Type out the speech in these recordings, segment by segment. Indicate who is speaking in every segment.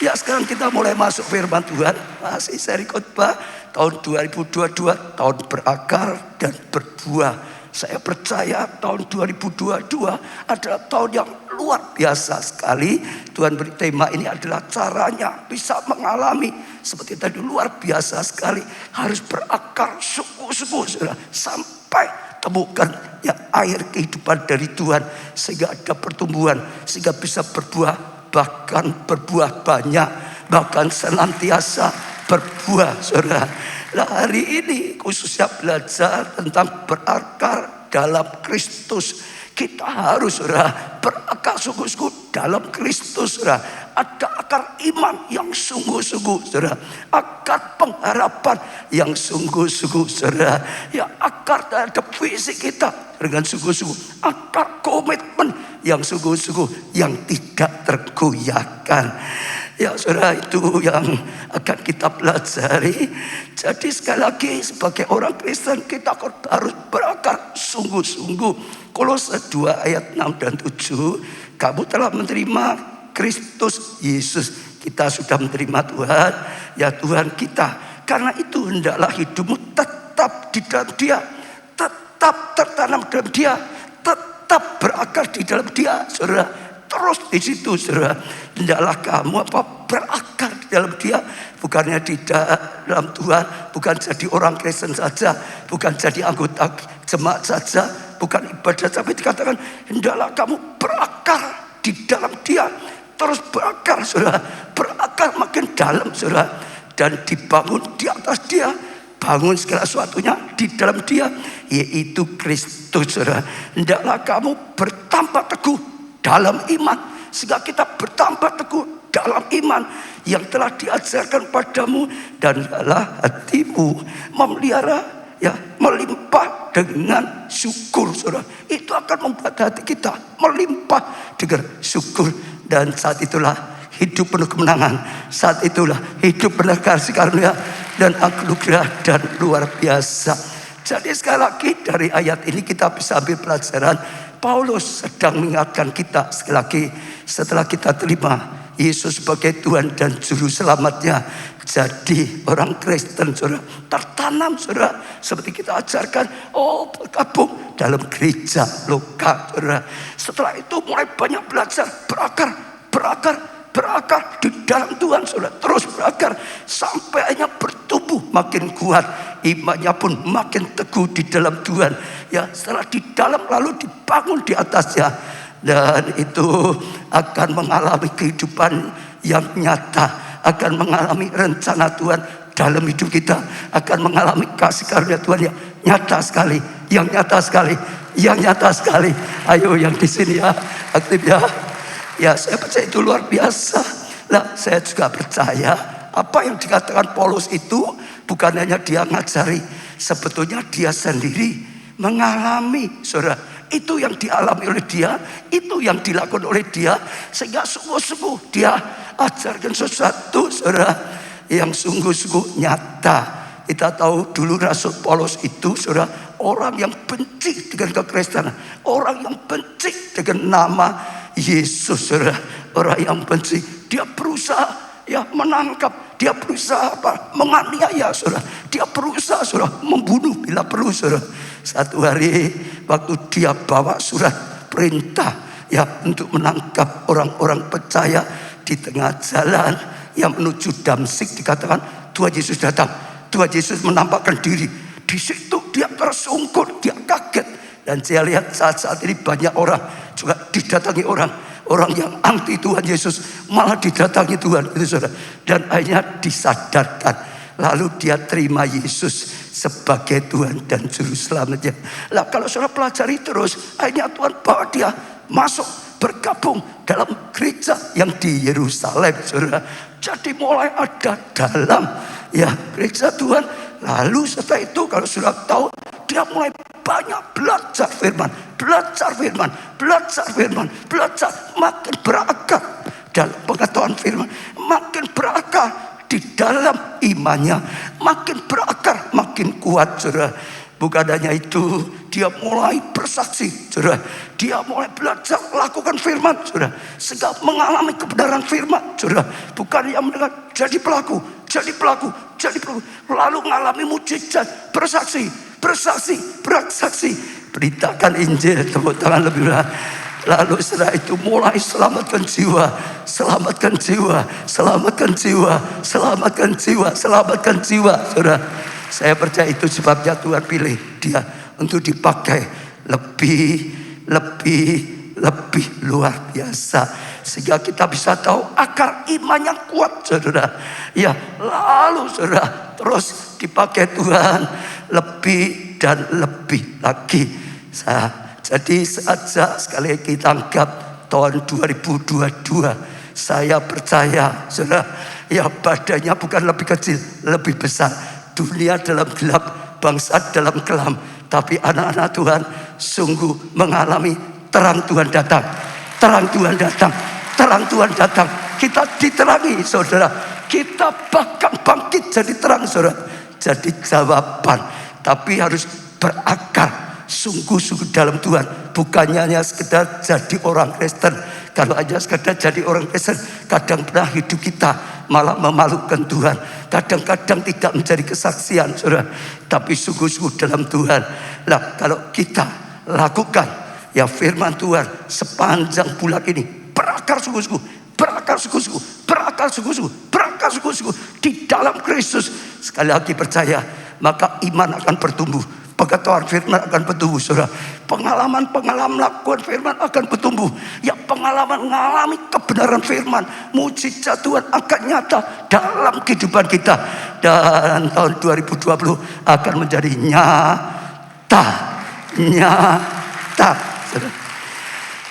Speaker 1: Ya sekarang kita mulai masuk firman Tuhan. Masih seri khotbah tahun 2022, tahun berakar dan berbuah. Saya percaya tahun 2022 adalah tahun yang luar biasa sekali. Tuhan beri tema ini adalah caranya bisa mengalami. Seperti tadi luar biasa sekali. Harus berakar sungguh-sungguh sampai temukan yang air kehidupan dari Tuhan. Sehingga ada pertumbuhan, sehingga bisa berbuah. Bahkan berbuah banyak, bahkan senantiasa berbuah, saudara. Nah, hari ini khususnya belajar tentang berakar dalam Kristus. Kita harus, saudara, berakar sungguh-sungguh dalam Kristus, saudara. Ada akar iman yang sungguh-sungguh, saudara. Akar pengharapan yang sungguh-sungguh, saudara. Ya, akar terhadap visi kita dengan sungguh-sungguh. Akar komitmen yang sungguh-sungguh, yang tidak tergoyahkan. Ya saudara, itu yang akan kita pelajari. Jadi sekali lagi sebagai orang Kristen kita harus berakar sungguh-sungguh. Kolose 2 ayat 6 dan 7. Kamu telah menerima Kristus Yesus. Kita sudah menerima Tuhan, ya Tuhan kita. Karena itu hendaklah hidupmu tetap di dalam Dia, tetap tertanam dalam Dia, tetap berakar di dalam Dia, saudara. Terus di situ, saudara. Hendaklah kamu berakar di dalam Dia, bukannya di dalam Tuhan, bukan jadi orang Kristen saja, bukan jadi anggota jemaat saja, bukan ibadah, tapi dikatakan hendaklah kamu berakar di dalam Dia, terus berakar, saudara. Berakar makin dalam, saudara, dan dibangun di atas Dia. Bangun segala sesuatunya di dalam Dia, yaitu Kristus, saudara. Hendaklah kamu bertambah teguh dalam iman, sehingga kita bertambah teguh dalam iman yang telah diajarkan padamu, dan hendaklah hatimu memelihara, ya, melimpah dengan syukur, saudara. Itu akan membuat hati kita melimpah dengan syukur, dan saat itulah hidup penuh kemenangan. Saat itulah hidup penuh kasih karunia dan anugerah dan luar biasa. Jadi sekali lagi dari ayat ini kita bisa ambil pelajaran. Paulus sedang mengingatkan kita sekali lagi, setelah kita terima Yesus sebagai Tuhan dan Juru Selamatnya, jadi orang Kristen, saudara, tertanam, saudara, seperti kita ajarkan. Bergabung dalam gereja lokal, saudara. Setelah itu mulai banyak belajar berakar di dalam Tuhan, saudara. Terus berakar sampai akhirnya bertumbuh makin kuat, imannya pun makin teguh di dalam Tuhan. Ya, setelah di dalam lalu dibangun di atasnya, dan itu akan mengalami kehidupan yang nyata, akan mengalami rencana Tuhan dalam hidup kita, akan mengalami kasih karunia Tuhan yang nyata sekali, yang nyata sekali, yang nyata sekali. Ayo yang di sini ya, aktif ya. Ya, saya percaya itu luar biasa. Nah, saya juga percaya apa yang dikatakan Paulus itu bukan hanya dia ngajari, sebetulnya dia sendiri mengalami, saudara. Itu yang dialami oleh dia, itu yang dilakukan oleh dia, sehingga sungguh-sungguh dia ajarkan sesuatu, saudara, yang sungguh-sungguh nyata. Kita tahu dulu Rasul Paulus itu, saudara, orang yang benci dengan kekristenan, orang yang benci dengan nama Yesus, saudara. Orang yang benci, dia berusaha, ya, menangkap, dia berusaha menganiaya, saudara. Dia berusaha, saudara, membunuh bila perlu, saudara. Satu hari waktu dia bawa surat perintah, ya, untuk menangkap orang-orang percaya di tengah jalan yang menuju Damsyik, dikatakan Tuhan Yesus datang. Tuhan Yesus menampakkan diri. Di situ dia tersungkur, dia kaget. Dan saya lihat saat-saat ini banyak orang juga didatangi orang yang anti Tuhan Yesus, malah didatangi Tuhan, itu, saudara. Dan akhirnya disadarkan. Lalu dia terima Yesus sebagai Tuhan dan Juru Selamatnya. Nah, kalau saudara pelajari terus, akhirnya Tuhan bawa dia masuk bergabung dalam gereja yang di Yerusalem, saudara. Jadi mulai ada dalam, ya, gereja Tuhan. Lalu setelah itu kalau sudah tahu, dia mulai banyak belajar firman, belajar, makin berakar dalam pengetahuan firman, makin berakar di dalam imannya, makin berakar, makin kuat, saudara. Bukan hanya itu, dia mulai bersaksi, saudara. Dia mulai belajar lakukan firman, saudara. Sehingga mengalami kebenaran firman, saudara. Bukan yang mendengar, jadi pelaku, jadi pelaku, jadi pelaku. Lalu mengalami mujizat, bersaksi, beritakan Injil, tepuk tangan lebih berat. Lalu setelah itu mulai selamatkan jiwa, selamatkan jiwa, selamatkan jiwa, selamatkan jiwa, selamatkan jiwa, saudara. Saya percaya itu sebabnya Tuhan pilih dia untuk dipakai lebih luar biasa, sehingga kita bisa tahu akar iman yang kuat, saudara. Ya, lalu saudara terus dipakai Tuhan lebih dan lebih lagi. Jadi saja sekali kita anggap tahun 2022, saya percaya, saudara, ya badannya bukan lebih kecil, lebih besar. Dunia dalam gelap, bangsa dalam kelam, tapi anak-anak Tuhan sungguh mengalami terang Tuhan datang, terang Tuhan datang, terang Tuhan datang. Kita diterangi, saudara. Kita bahkan bangkit jadi terang, saudara. Jadi jawaban, tapi harus berakar sungguh-sungguh dalam Tuhan. Bukannya hanya sekedar jadi orang Kristen. Kalau hanya sekedar jadi orang Kristen, kadang pernah hidup kita malah memalukan Tuhan. Kadang-kadang tidak menjadi kesaksian, saudara. Tapi sungguh-sungguh dalam Tuhan. Nah, kalau kita lakukan ya firman Tuhan sepanjang bulan ini, berakar sungguh-sungguh, berakar sungguh-sungguh, berakar sungguh-sungguh, berakar sungguh-sungguh di dalam Kristus. Sekali lagi percaya, maka iman akan bertumbuh. Pengetahuan firman akan bertumbuh, saudara. Pengalaman lakukan firman akan bertumbuh. Ya, pengalaman mengalami kebenaran firman, mujizat Tuhan akan nyata dalam kehidupan kita. Dan tahun 2020 akan menjadi nyata, saudara.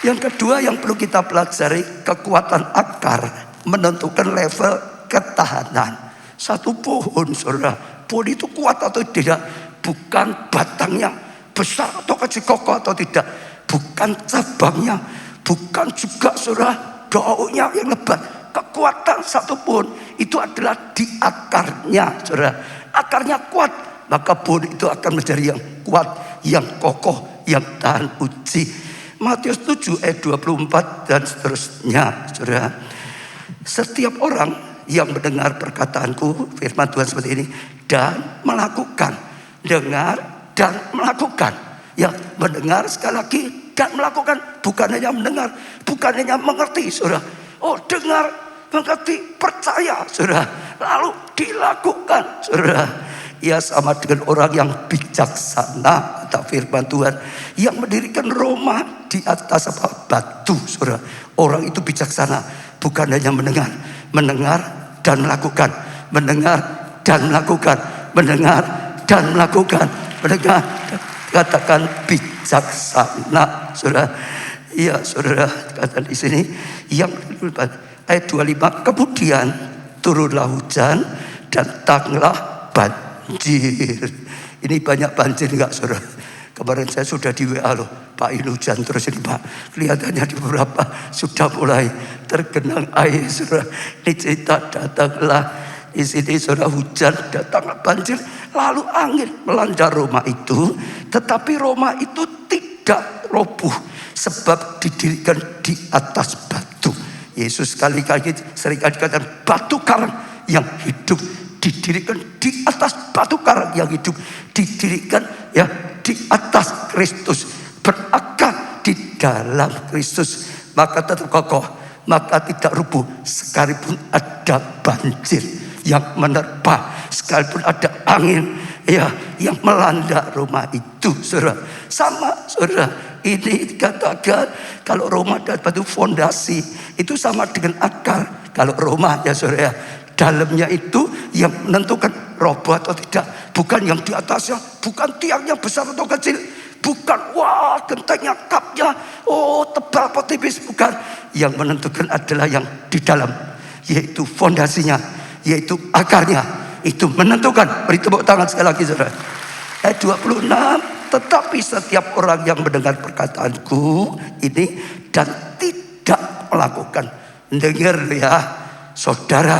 Speaker 1: Yang kedua yang perlu kita pelajari, kekuatan akar menentukan level ketahanan. Satu pohon, saudara, pohon itu kuat atau tidak, bukan batangnya besar atau kecil, kokoh atau tidak, bukan cabangnya, bukan juga, saudara, daunnya yang lebat. Kekuatan satu pohon itu adalah di akarnya, saudara. Akarnya kuat, maka pohon itu akan menjadi yang kuat, yang kokoh, yang tahan uji. Matius 7 ayat 24 dan seterusnya, saudara. Setiap orang yang mendengar perkataanku, firman Tuhan seperti ini, dan melakukan. Dengar dan melakukan. Ya, mendengar sekali lagi dan melakukan. Bukan hanya mendengar, bukan hanya mengerti, saudara. Oh, dengar, mengerti, percaya, saudara. Lalu dilakukan, saudara. Ia sama dengan orang yang bijaksana, kata firman Tuhan, yang mendirikan rumah di atas batu, saudara. Orang itu bijaksana, bukan hanya mendengar dan melakukan, mendengar dan melakukan, mendengar dan melakukan, mendengar, katakan bijaksana, saudara. Iya, saudara, kata di sini yang ayat 25, kemudian turunlah hujan dan datanglah banjir. Ini banyak banjir enggak, saudara? Kemarin saya sudah di WA loh, Pak, ini hujan terus ini, Pak. Kelihatannya di beberapa sudah mulai tergenang air, saudara. Ini cerita datanglah di sini, saudara, hujan, datanglah banjir, lalu angin melanda rumah itu, tetapi rumah itu tidak roboh sebab didirikan di atas batu. Yesus seringkali dikatakan batu karang yang hidup, didirikan di atas batu karang yang hidup, didirikan ya di atas Kristus, berakar di dalam Kristus, maka tetap kokoh, maka tidak rubuh sekalipun ada banjir yang menerpa, sekalipun ada angin ya yang melanda rumah itu, saudara. Sama, saudara, ini dikatakan kalau rumah dan batu fondasi itu sama dengan akar. Kalau rumah ya, saudara, dalamnya itu yang menentukan roboh atau tidak, bukan yang di atasnya, bukan tiangnya besar atau kecil, bukan wah gentengnya, kapnya, oh tebal atau tipis, bukan. Yang menentukan adalah yang di dalam, yaitu fondasinya, yaitu akarnya, itu menentukan. Beri tepuk tangan sekali lagi, saudara. Ayat 26, tetapi setiap orang yang mendengar perkataanku ini dan tidak melakukan. Dengar ya, saudara,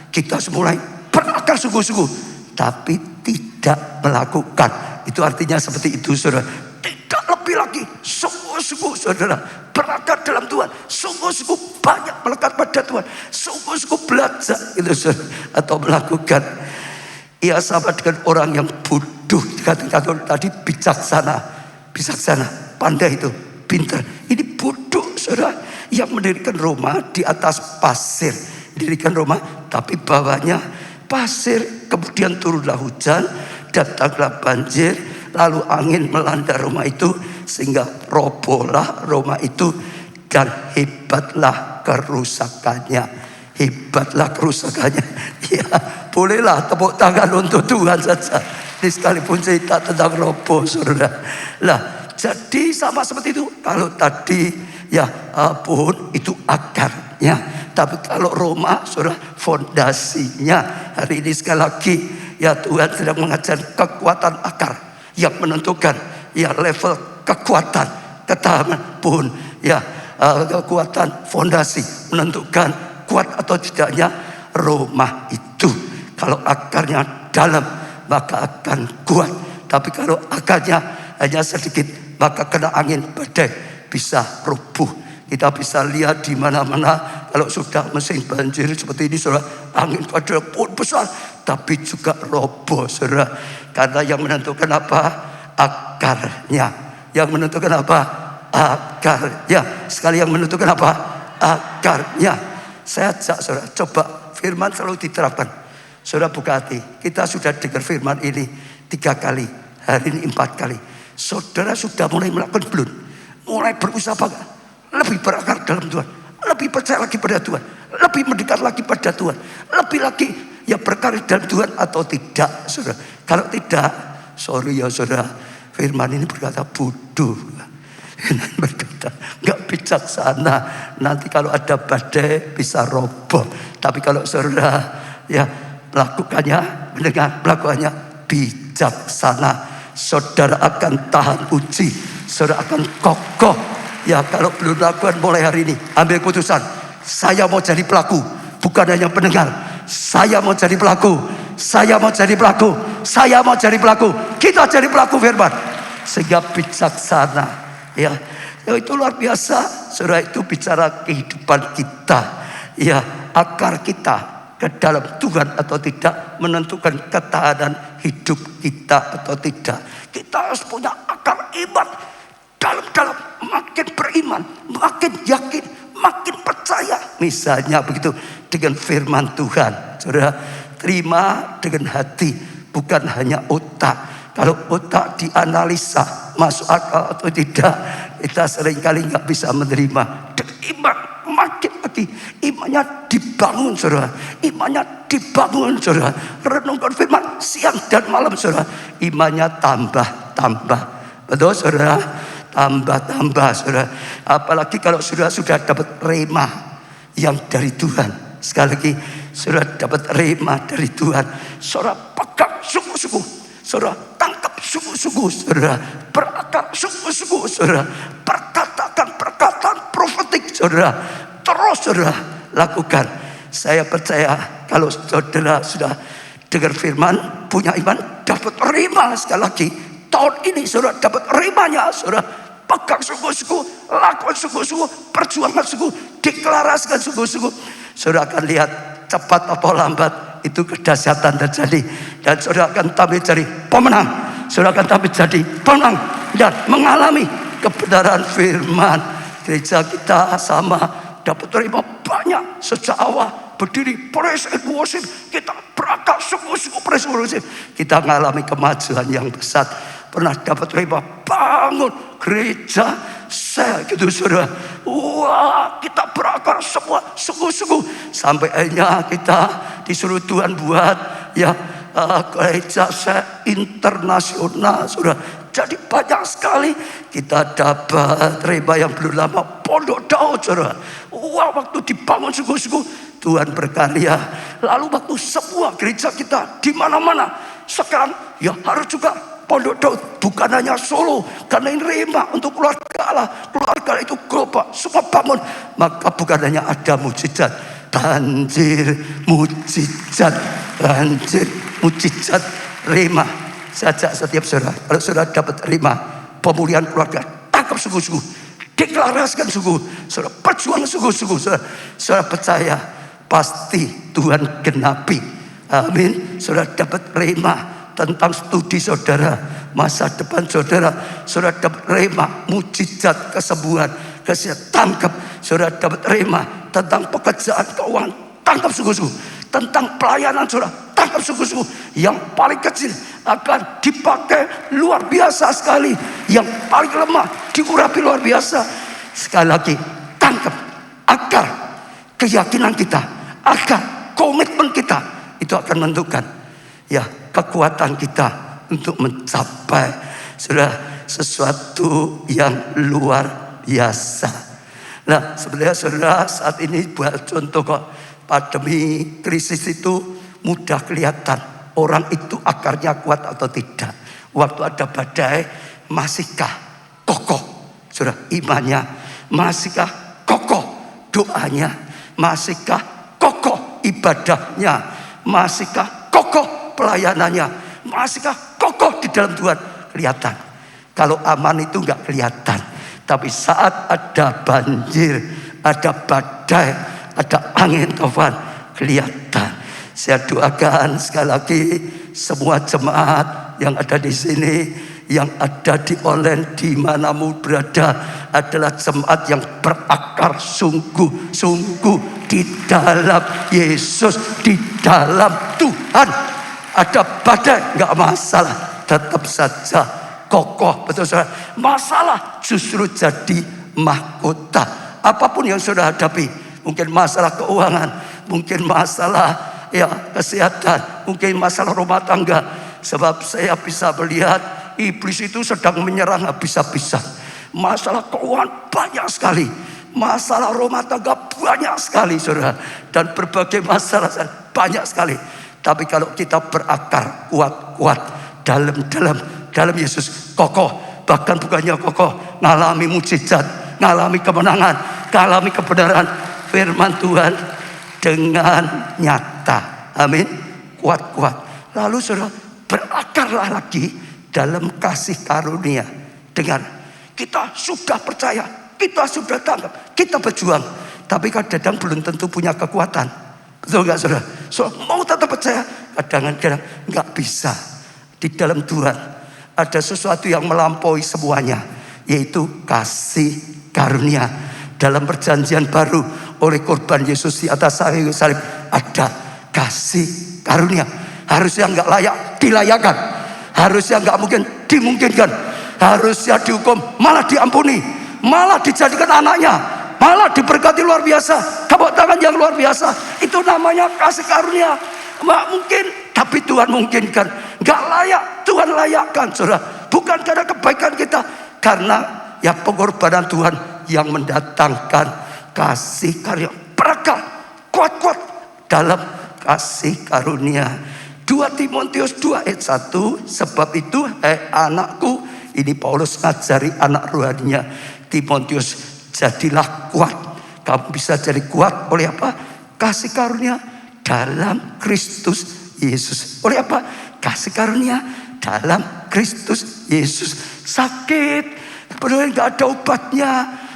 Speaker 1: kita semula berakar sungguh-sungguh, tapi tidak melakukan. Itu artinya seperti itu, saudara. Tidak lebih lagi, sungguh-sungguh saudara berakar dalam Tuhan, sungguh-sungguh banyak melekat pada Tuhan, sungguh-sungguh belajar itu saudara, atau melakukan. Ia sama dengan orang yang bodoh, dikatakan tadi bijaksana, pandai itu, pintar. Ini bodoh saudara, yang mendirikan rumah di atas pasir, mendirikan rumah tapi bawahnya pasir, kemudian turunlah hujan, datanglah banjir, lalu angin melanda rumah itu sehingga robohlah rumah itu, dan hebatlah kerusakannya. Ya, bolehlah tepuk tangan untuk Tuhan saja. Ini sekalipun cerita tentang roboh saudara. Lah, jadi sama seperti itu. Kalau tadi ya pun itu akarnya, tapi kalau rumah saudara fondasinya. Hari ini sekali lagi ya Tuhan sedang mengajar kekuatan akar yang menentukan ya level kekuatan, ketahanan pun ya kekuatan fondasi menentukan kuat atau tidaknya rumah itu. Kalau akarnya dalam maka akan kuat, tapi kalau akarnya hanya sedikit maka kena angin badai bisa rubuh. Kita bisa lihat di mana-mana kalau sudah musim banjir seperti ini saudara, angin badai pun besar tapi juga roboh saudara. Karena yang menentukan apa? Akarnya. Yang menentukan apa? Akarnya. Sekali yang menentukan apa? Akarnya. Saya ajak saudara, coba firman selalu diterapkan. Saudara buka hati. Kita sudah dengar firman ini 3 kali, hari ini 4 kali. Saudara sudah mulai melakukan belum? Mulai berusaha bangga, lebih berakar dalam Tuhan, lebih percaya lagi pada Tuhan, lebih mendekat lagi pada Tuhan, lebih lagi ya berkarir dalam Tuhan atau tidak saudara. Kalau tidak, sorry ya saudara, firman ini berkata bodoh, berkata nggak bijaksana. Nanti kalau ada badai bisa roboh. Tapi kalau saudara ya melakukannya, mendengar melakukannya bijaksana, saudara akan tahan uji, saudara akan kokoh. Ya kalau belum lakukan mulai hari ini, ambil keputusan. Saya mau jadi pelaku, bukan hanya pendengar. Saya mau jadi pelaku. Saya mau jadi pelaku. Saya mau jadi pelaku. Kita jadi pelaku firman. Sehingga bijaksana. Ya itu luar biasa. Saudara, itu bicara kehidupan kita. Ya, akar kita ke dalam Tuhan atau tidak menentukan ketahanan hidup kita atau tidak. Kita harus punya akar iman dalam-dalam, makin beriman, makin yakin, makin percaya. Misalnya begitu dengan firman Tuhan. Saudara, terima dengan hati, bukan hanya otak. Kalau otak dianalisa masuk akal atau tidak, kita seringkali nggak bisa menerima. Dan iman makin lagi, imannya dibangun saudara, imannya dibangun saudara. Renungkan firman siang dan malam saudara, imannya tambah. Betul saudara? Tambah saudara. Apalagi kalau sudah dapat rema yang dari Tuhan. Sekali lagi, sudah dapat rema dari Tuhan, saudara pegang sungguh-sungguh, saudara tangkap sungguh-sungguh, saudara berakar sungguh-sungguh, saudara perkataan profetik, saudara terus saudara lakukan. Saya percaya kalau saudara sudah dengar firman, punya iman, dapat rema. Sekali lagi, tahun ini saudara dapat remanya, saudara pegang sungguh-sungguh, lakukan sungguh-sungguh, perjuangan sungguh, deklarasikan sungguh-sungguh. Saudara akan lihat cepat atau lambat itu kedahsyatan terjadi, dan saudara akan tampil jadi pemenang. Saudara akan tampil jadi pemenang dan mengalami kebenaran firman. Gereja kita sama dapat terima banyak sejak awal berdiri praise and worship, kita berakar sungguh-sungguh praise and worship, kita mengalami kemajuan yang besar. Pernah dapat terima bangun gereja saya gitu saudara. Wah, kita berakar semua sungguh-sungguh sampai akhirnya kita disuruh Tuhan buat ya gereja saya internasional saudara. Jadi banyak sekali kita dapat rema yang belum lama Pondok Daud saudara. Wah, waktu dibangun sungguh-sungguh Tuhan berkarya. Lalu waktu semua gereja kita di mana-mana sekarang ya harus juga Pondok Daud, bukan hanya Solo, karena ini rema untuk keluarga Allah. Keluarga itu global, semua bangun. Maka bukan hanya ada mujizat, banjir mujizat rema. Saya ajak setiap saudara, kalau saudara dapat terima pemulihan keluarga, tangkap sungguh-sungguh, deklarasikan sungguh, saudara perjuang sungguh-sungguh, saudara percaya pasti Tuhan genapi. Amin. Saudara dapat rema tentang studi saudara, masa depan saudara, saudara dapat rema mujizat kesembuhan, kesehatan, tangkap. Saudara dapat rema tentang pekerjaan, keuangan, tangkap sungguh-sungguh. Tentang pelayanan saudara, tangkap sungguh-sungguh. Yang paling kecil akan dipakai luar biasa sekali, yang paling lemah diurapi luar biasa. Sekali lagi, tangkap agar keyakinan kita, agar komitmen kita itu akan menentukan ya kekuatan kita untuk mencapai sudah sesuatu yang luar biasa. Nah, sebenarnya saudara saat ini buat contoh kok, pandemi krisis itu mudah kelihatan orang itu akarnya kuat atau tidak. Waktu ada badai, masihkah kokoh saudara imannya, masihkah kokoh doanya, masihkah kokoh ibadahnya, masihkah kokoh pelayanannya, masihkah kokoh di dalam Tuhan. Kelihatan. Kalau aman itu enggak kelihatan, tapi saat ada banjir, ada badai, ada angin topan, kelihatan. Saya doakan sekali lagi semua jemaat yang ada di sini, yang ada di online, dimanamu berada, adalah jemaat yang berakar sungguh-sungguh di dalam Yesus, di dalam Tuhan. Ada badai, nggak masalah, tetap saja kokoh, betul saudara. Masalah justru jadi mahkota. Apapun yang saudara hadapi, mungkin masalah keuangan, mungkin masalah ya kesehatan, mungkin masalah rumah tangga. Sebab saya bisa melihat iblis itu sedang menyerang habis-habisan. Masalah keuangan banyak sekali, masalah rumah tangga banyak sekali saudara, dan berbagai masalah banyak sekali. Tapi kalau kita berakar kuat-kuat dalam Yesus, kokoh, bahkan bukannya kokoh, ngalami mujizat, ngalami kemenangan, ngalami kebenaran firman Tuhan dengan nyata. Amin. Kuat-kuat. Lalu saudara, berakarlah lagi dalam kasih karunia. Dengar, kita sudah percaya, kita sudah tangkap, kita berjuang, tapi kadang-kadang belum tentu punya kekuatan. Betul gak saudara? So, mau tetap percaya, kadang-kadang gak bisa. Di dalam Tuhan ada sesuatu yang melampaui semuanya, yaitu kasih karunia. Dalam perjanjian baru oleh korban Yesus di atas kayu salib, ada kasih karunia. Harusnya gak layak dilayakkan, harusnya gak mungkin dimungkinkan, harusnya dihukum malah diampuni, malah dijadikan anaknya, malah diberkati luar biasa. Tepuk tangan yang luar biasa. Itu namanya kasih karunia. Nggak mungkin, tapi Tuhan mungkinkan. Nggak layak, Tuhan layakkan saudara. Bukan karena kebaikan kita, karena ya pengorbanan Tuhan yang mendatangkan kasih karunia. Berakar kuat-kuat dalam kasih karunia. 2 Timotius 2 ayat 1. Sebab itu anakku, ini Paulus ngajari anak rohaninya Timotius, jadilah kuat. Kamu bisa jadi kuat oleh apa? Kasih karunia dalam Kristus Yesus. Oleh apa? Kasih karunia dalam Kristus Yesus. Sakit, benar nggak ada obatnya,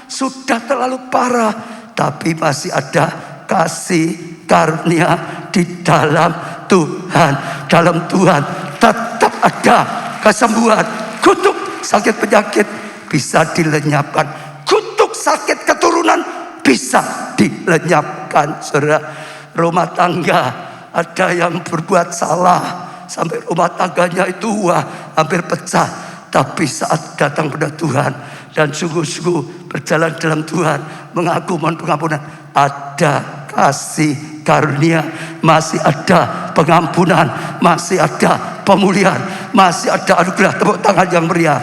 Speaker 1: sudah terlalu parah, tapi masih ada kasih karunia di dalam Tuhan. Dalam Tuhan tetap ada kesembuhan. Kutuk sakit penyakit bisa dilenyapkan. Kutuk sakit keturunan bisa dilenyapkan saudara. Rumah tangga ada yang berbuat salah sampai rumah tangganya itu hampir pecah, tapi saat datang pada Tuhan dan sungguh-sungguh berjalan dalam Tuhan, mengaku mohon pengampunan, ada kasih karunia, masih ada pengampunan, masih ada pemulihan, masih ada anugerah. Tepuk tangan yang meriah.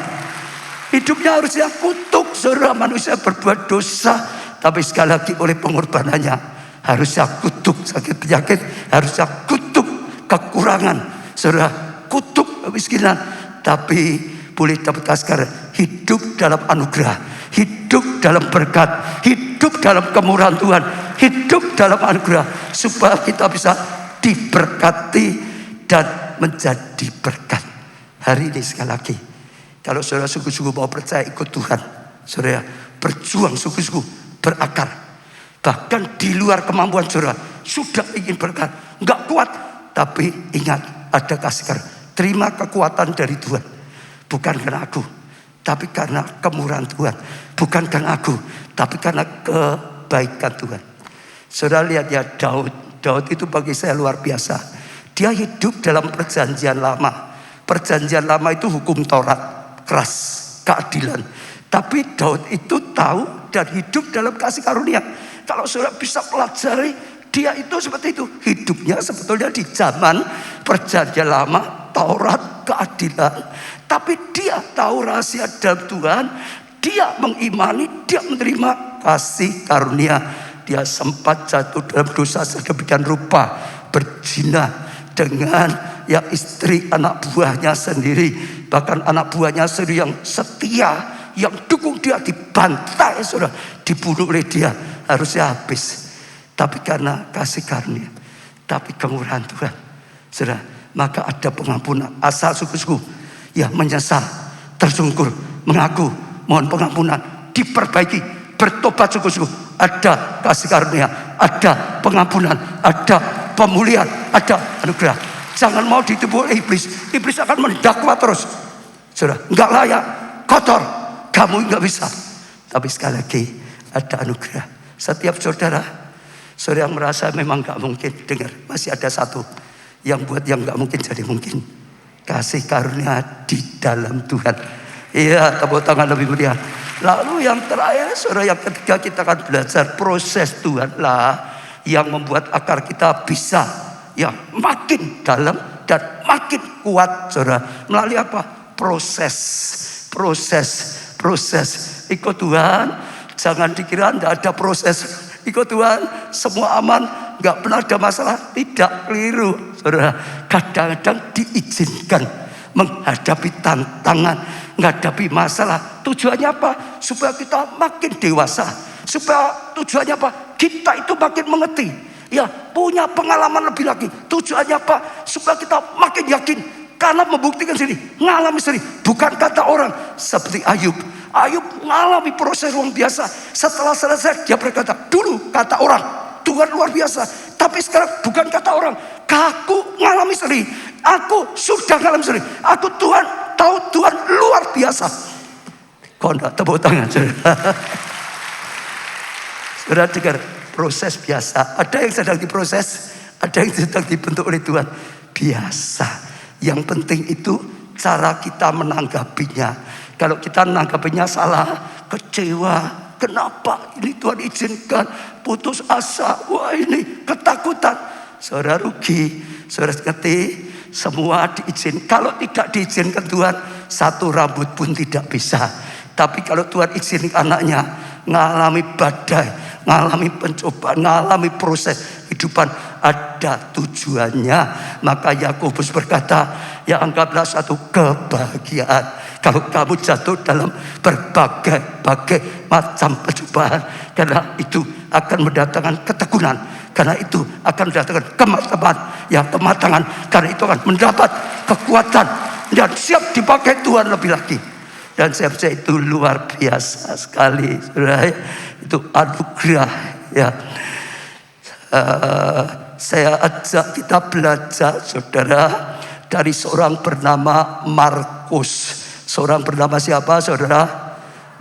Speaker 1: Hidupnya harusnya kutuk saudara. Manusia berbuat dosa, tapi sekali lagi oleh pengorbanannya harusnya kutuk sakit penyakit, harusnya kutuk kekurangan saudara, kutuk kemiskinan, tapi boleh dapat kasih hidup dalam anugerah, hidup dalam berkat, hidup dalam kemurahan Tuhan, hidup dalam anugerah, supaya kita bisa diberkati dan menjadi berkat. Hari ini sekali lagi, kalau saudara sungguh-sungguh mau percaya ikut Tuhan, saudara berjuang sungguh-sungguh berakar. Bahkan di luar kemampuan saudara, sudah ingin berakar, nggak kuat, tapi ingat ada kasih karunia. Terima kekuatan dari Tuhan, bukan karena aku, tapi karena kemurahan Tuhan. Bukan karena aku, tapi karena kebaikan Tuhan. Saudara lihat ya, Daud itu bagi saya luar biasa. Dia hidup dalam perjanjian lama. Perjanjian lama itu hukum Taurat, keras, keadilan. Tapi Daud itu tahu dan hidup dalam kasih karunia. Kalau saudara bisa pelajari, dia itu seperti itu. Hidupnya sebetulnya di zaman perjanjian lama, Taurat, keadilan. Tapi dia tahu rahasia dalam Tuhan. Dia mengimani, dia menerima kasih karunia. Dia sempat jatuh dalam dosa sedemikian rupa, berzina dengan istri anak buahnya sendiri. Bahkan anak buahnya sendiri yang setia, yang dukung dia, dibantai, saudara, dibunuh oleh dia, harusnya habis. Tapi karena kasih karunia, tapi kemurahan Tuhan, saudara, maka ada pengampunan. Asal sungguh-sungguh ya menyesal, tersungkur, mengaku, mohon pengampunan, diperbaiki, bertobat sungguh-sungguh, ada kasih karunia, ada pengampunan, ada pemulihan, ada anugerah. Jangan mau ditipu oleh iblis. Iblis akan mendakwa terus, saudara, nggak layak, kotor, kamu nggak bisa. Tapi sekali lagi ada anugerah. Setiap saudara yang merasa memang nggak mungkin, dengar, masih ada satu yang buat yang nggak mungkin jadi mungkin. Kasih karunia di dalam Tuhan. Iya, tepuk tangan lebih meriah. Lalu yang terakhir, saudara, yang ketiga, kita akan belajar proses Tuhan lah yang membuat akar kita bisa ya makin dalam dan makin kuat, saudara. Melalui apa? Proses. Ikut Tuhan, jangan dikira tidak ada proses. Ikut Tuhan, semua aman, nggak pernah ada masalah. Tidak, keliru, saudara. Kadang-kadang diizinkan menghadapi tantangan, menghadapi masalah. Tujuannya apa? Supaya kita makin dewasa. Supaya tujuannya apa? Kita itu makin mengerti, ya, punya pengalaman lebih lagi. Tujuannya apa? Supaya kita makin yakin, karena membuktikan sendiri, ngalami sendiri. Bukan kata orang. Seperti Ayub mengalami proses luar biasa. Setelah selesai dia berkata, dulu kata orang Tuhan luar biasa, tapi sekarang bukan kata orang, aku ngalami sendiri. Aku sudah ngalami sendiri. Aku Tuhan tahu, Tuhan luar biasa. Kau enggak tepuk tangan, saudara? Saudara dengar, proses biasa. Ada yang sedang diproses, ada yang sedang dibentuk oleh Tuhan. Biasa. Yang penting itu cara kita menanggapinya. Kalau kita menanggapinya salah, kecewa, kenapa ini Tuhan izinkan, putus asa, wah ini ketakutan, saudara rugi. Saudara ngerti, semua diizinkan. Kalau tidak diizinkan Tuhan, satu rambut pun tidak bisa. Tapi kalau Tuhan izinkan anaknya ngalami badai, ngalami pencobaan, ngalami proses kehidupan, ada tujuannya. Maka Yakobus berkata, ya anggaplah satu kebahagiaan kalau kamu jatuh dalam berbagai macam pencobaan, karena itu akan mendatangkan ketekunan, karena itu akan mendatangkan kematangan, karena itu akan mendapat kekuatan dan siap dipakai Tuhan lebih lagi. Dan saya percaya itu luar biasa sekali, saudara. Itu anugerah, ya. Saya ajak kita belajar, saudara, dari seorang bernama Markus. Seorang bernama siapa, saudara?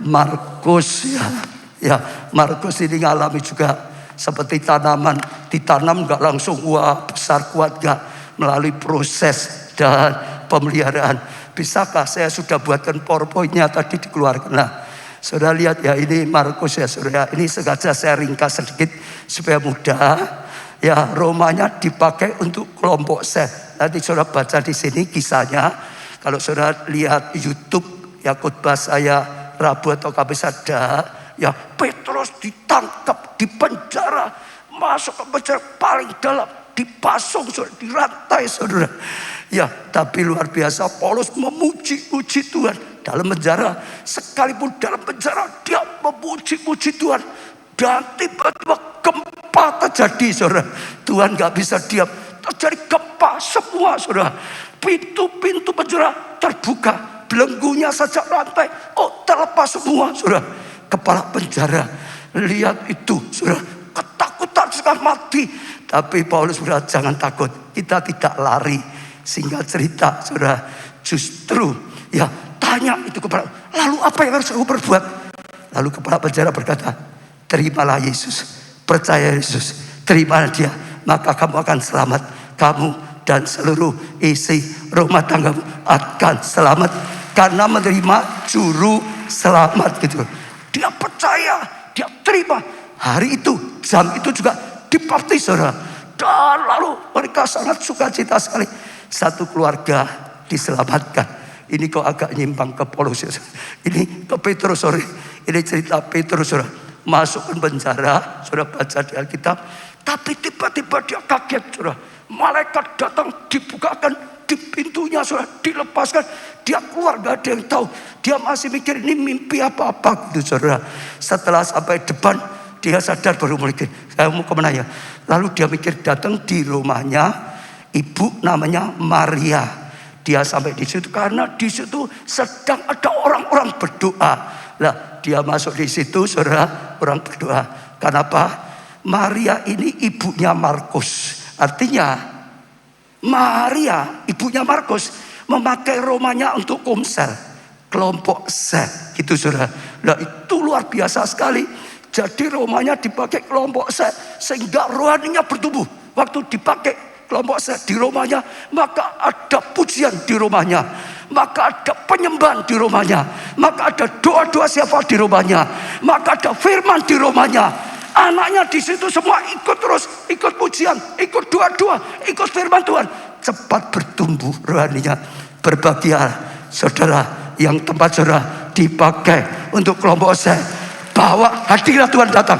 Speaker 1: Markus, ya. Ya, Markus ini ngalami juga seperti tanaman, ditanam nggak langsung wah besar kuat, nggak, melalui proses dan pemeliharaan. Bisakah saya sudah buatkan PowerPoint-nya tadi dikeluarkan? Nah, saudara lihat ya, ini Markus ya, saudara. Ini sengaja saya ringkas sedikit supaya mudah. Ya, Romanya dipakai untuk kelompok set. Nanti saudara baca di sini kisahnya. Kalau saudara lihat YouTube ya, khotbah saya Rabu atau Kamis ada, ya Petrus ditangkap, dipenjara, masuk ke penjara paling dalam, dipasung, saudara, dirantai, saudara. Ya, tapi luar biasa Paulus memuji-muji Tuhan dalam penjara. Sekalipun dalam penjara dia memuji-muji Tuhan. Dan tiba-tiba gempa terjadi, saudara. Tuhan gak bisa diam. Terjadi gempa semua, saudara. Pintu-pintu penjara terbuka. Belenggunya saja rantai. Oh, terlepas semua, saudara. Kepala penjara. Lihat itu, saudara. Ketakutan sekali mati. Tapi Paulus berkata, jangan takut. Kita tidak lari. Singkat cerita, saudara. Justru, ya tanya itu kepala. Lalu apa yang harus aku perbuat? Lalu kepala penjara berkata, terimalah Yesus. Percaya Yesus. Terimalah dia. Maka kamu akan selamat. Kamu dan seluruh isi rumah tanggamu akan selamat. Karena menerima juru selamat gitu. Dia percaya. Dia terima. Hari itu, jam itu juga dibaptis, saudara. Dan lalu mereka sangat sukacita sekali. Satu keluarga diselamatkan. Ini kok agak nyimpang ke Paulus. Ini ke Petrus, sorry. Ini cerita Petrus, saudara. Masuk ke penjara, saudara baca di Alkitab. Tapi tiba-tiba dia kaget, saudara. Malaikat datang, dibukakan di pintunya, saudara. Dilepaskan. Dia keluar, gak ada yang tahu. Dia masih mikir ini mimpi apa-apa gitu, saudara. Setelah sampai depan, dia sadar baru mulai, saya mau kemana ya? Lalu dia mikir datang di rumahnya, ibu namanya Maria. Dia sampai di situ karena di situ sedang ada orang-orang berdoa. Lah dia masuk di situ, saudara, orang berdoa. Kenapa? Maria ini ibunya Markus. Artinya Maria, ibunya Markus, memakai rumahnya untuk komsel, kelompok sel, gitu, saudara. Nah itu luar biasa sekali. Jadi rumahnya dipakai kelompok sel sehingga rohaninya bertumbuh. Waktu dipakai kelompok sel di rumahnya, maka ada pujian di rumahnya, maka ada penyembahan di rumahnya, maka ada doa-doa siapa di rumahnya, maka ada firman di rumahnya. Anaknya di situ semua ikut terus, ikut pujian, ikut doa-doa, ikut firman Tuhan. Cepat bertumbuh rohaninya. Berbahagialah saudara yang tempat saudara dipakai untuk kelompok sel. Bahwa hadirat Tuhan datang,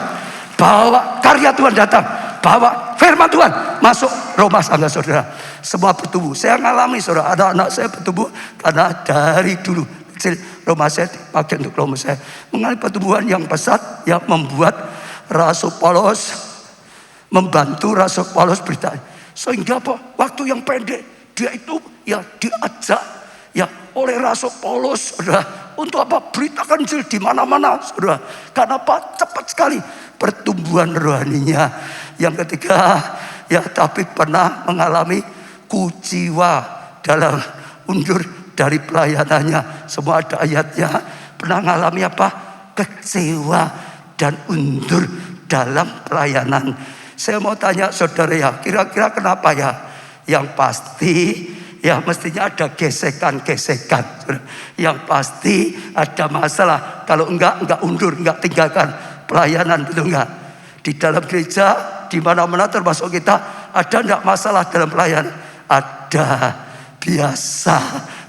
Speaker 1: bahwa karya Tuhan datang, bahwa firman Tuhan masuk rumah tangga saudara. Semua bertumbuh. Saya ngalami, saudara, ada anak saya bertumbuh karena dari dulu kecil rumah saya dipakai untuk kelompok saya. Mengalami pertumbuhan yang pesat yang membuat Rasul Paulus membantu Rasul Paulus berita. Sehingga apa? Waktu yang pendek dia itu ya diajak ya oleh Rasul Paulus, saudara, untuk apa? Beritakan Injil di mana-mana, saudara. Karena apa? Cepat sekali pertumbuhan rohaninya. Yang ketiga, ya tapi pernah mengalami kuciwa dalam undur dari pelayanannya. Semua ada ayatnya. Pernah mengalami apa? Kecewa dan undur dalam pelayanan. Saya mau tanya saudara ya, kira-kira kenapa ya? Yang pasti ya mestinya ada gesekan-gesekan. Yang pasti ada masalah. Kalau enggak undur, enggak tinggalkan pelayanan, betul enggak? Di dalam gereja, di mana-mana termasuk kita, ada enggak masalah dalam pelayanan? Ada, biasa.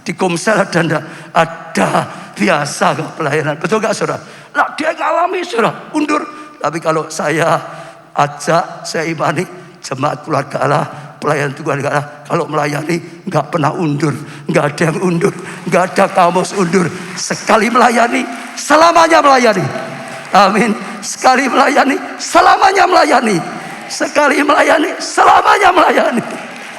Speaker 1: Di komsel ada enggak? Ada, biasa ke pelayanan. Betul enggak, saudara? Nah, dia ngalami, saudara, undur. Tapi kalau saya ajak, saya imani jemaat keluarga Allah, pelayan Tuhan Allah, kalau melayani nggak pernah undur, nggak ada yang undur, nggak ada kamus undur. Sekali melayani, selamanya melayani. Amin. Sekali melayani, selamanya melayani. Sekali melayani, selamanya melayani.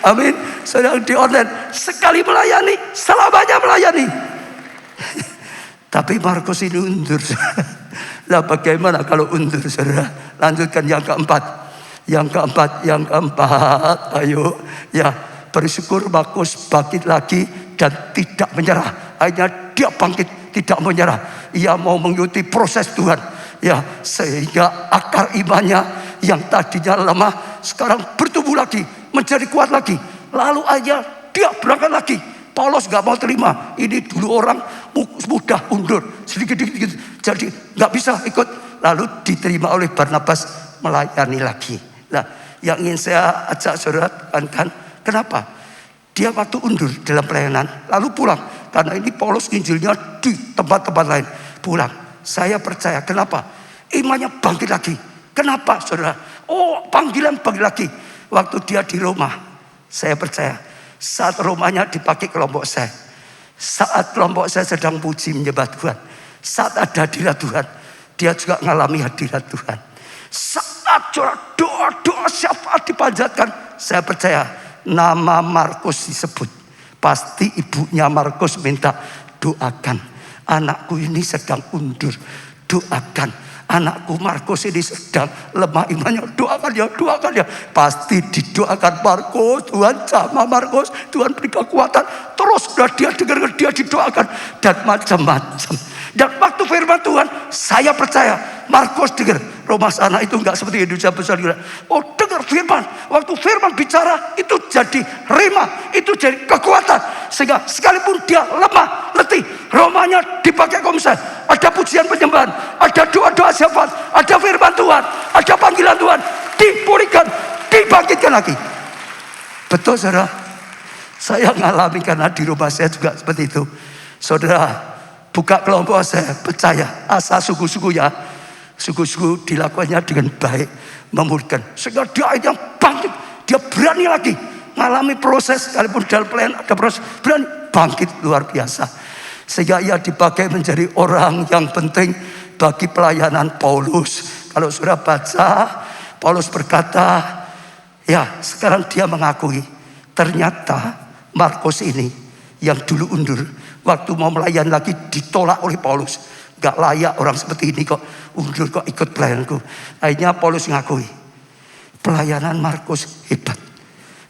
Speaker 1: Amin. Sedang di online, sekali melayani, selamanya melayani. Tapi Markus ini undur. Lah bagaimana kalau undur, saudara? Lanjutkan yang keempat. Yang keempat, ayo ya, bersyukur Markus bangkit lagi dan tidak menyerah. Akhirnya dia bangkit, tidak menyerah. Ia mau mengikuti proses Tuhan, ya, sehingga akar imannya yang tadinya lemah sekarang bertumbuh lagi, menjadi kuat lagi. Lalu aja dia berangkat lagi. Paulus gak mau terima. Ini dulu orang mudah undur, sedikit-sedikit, jadi gak bisa ikut. Lalu diterima oleh Barnabas, melayani lagi. Nah, yang ingin saya ajak saudara tekankan, kenapa? Dia waktu undur dalam pelayanan, lalu pulang. Karena ini Paulus Injilnya di tempat-tempat lain. Pulang. Saya percaya, kenapa? Imannya bangkit lagi. Kenapa, saudara? Oh, panggilan bangkit lagi. Waktu dia di Roma, saya percaya, saat rumahnya dipakai kelompok saya, saat kelompok saya sedang puji menyembah Tuhan, saat ada hadirat Tuhan, dia juga mengalami hadirat Tuhan. Saat doa-doa syafaat dipanjatkan, saya percaya nama Markus disebut. Pasti ibunya Markus minta, doakan. Anakku ini sedang undur. Doakan. Anakku Markus ini sedang lemah imannya. Doakan ya, doakan ya. Pasti didoakan Markus. Tuhan sama Markus. Tuhan beri kekuatan. Terus dia dengar, dia didoakan. Dan macam-macam. Dan waktu firman Tuhan, saya percaya Markus dengar. Roma sana itu enggak seperti Indonesia besar. Oh, dengar firman. Waktu firman bicara, itu jadi rema. Itu jadi kekuatan. Sehingga sekalipun dia lemah, letih, romanya dipakai komsel. Ada pujian penyembahan, ada doa-doa syafaat, ada firman Tuhan, ada panggilan Tuhan. Dipulihkan, dibangkitkan lagi. Betul saudara? Saya ngalami karena di rumah saya juga seperti itu. Saudara, buka kelompok saya, percaya asal suku-suku ya. Suku-suku dilakukannya dengan baik, memulihkan. Sehingga dia yang bangkit, dia berani lagi mengalami proses, sekalipun dalam pelayanan ada proses, berani bangkit luar biasa. Sehingga ia dipakai menjadi orang yang penting bagi pelayanan Paulus. Kalau sudah baca, Paulus berkata, ya sekarang dia mengakui, ternyata Markus ini yang dulu undur, waktu mau melayani lagi ditolak oleh Paulus. Gak layak orang seperti ini kok undur, kok ikut pelayananku. Akhirnya Paulus ngakui, pelayanan Markus hebat,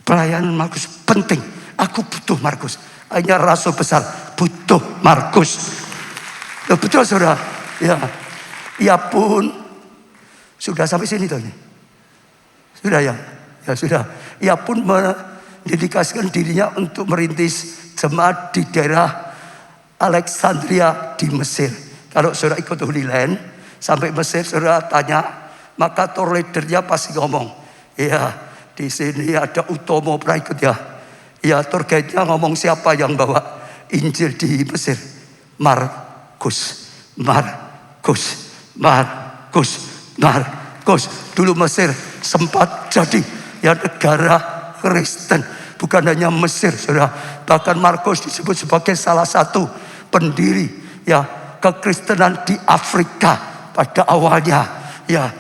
Speaker 1: pelayanan Markus penting, aku butuh Markus. Akhirnya rasul besar butuh Markus. Betul saudara? Ya, ia pun sudah sampai sini tuh ini. Sudah ya, ya sudah. Ia pun mendedikasikan dirinya untuk merintis jemaat di daerah Alexandria di Mesir. Kalau saudara ikut Holy Land sampai Mesir, saudara tanya, maka tour leadernya pasti ngomong, ya di sini ada Utomo, pernah ikut ya? Ya, tour guide-nya ngomong siapa yang bawa Injil di Mesir? Markus, Markus, Markus, Markus. Dulu Mesir sempat jadi ya negara Kristen, bukan hanya Mesir, saudara. Bahkan Markus disebut sebagai salah satu pendiri ya kekristenan di Afrika pada awalnya. Ya,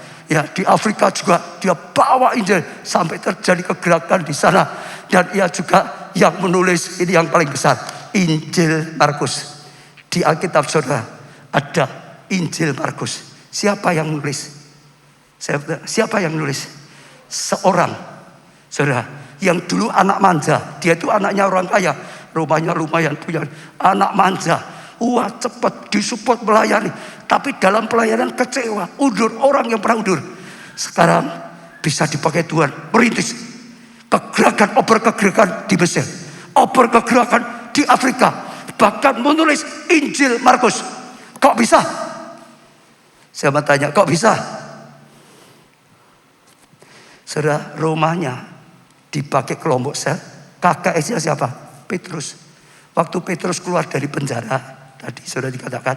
Speaker 1: di Afrika juga dia bawa Injil sampai terjadi kegerakan di sana. Dan ia juga yang menulis, ini yang paling besar, Injil Markus. Di Alkitab saudara ada Injil Markus. Siapa yang menulis? Siapa yang menulis? Seorang saudara yang dulu anak manja. Dia itu anaknya orang kaya, rumahnya lumayan punya, anak manja. Wah, cepat disupport melayani, tapi dalam pelayanan kecewa, undur, orang yang pernah undur. Sekarang bisa dipakai Tuhan merintis kegerakan, oper kegerakan di Mesir, oper kegerakan di Afrika, bahkan menulis Injil Markus. Kok bisa? Saya mau tanya, kok bisa? Saudara, rumahnya dipakai kelompok sel. KKS-nya siapa? Petrus. Waktu Petrus keluar dari penjara, tadi sudah dikatakan,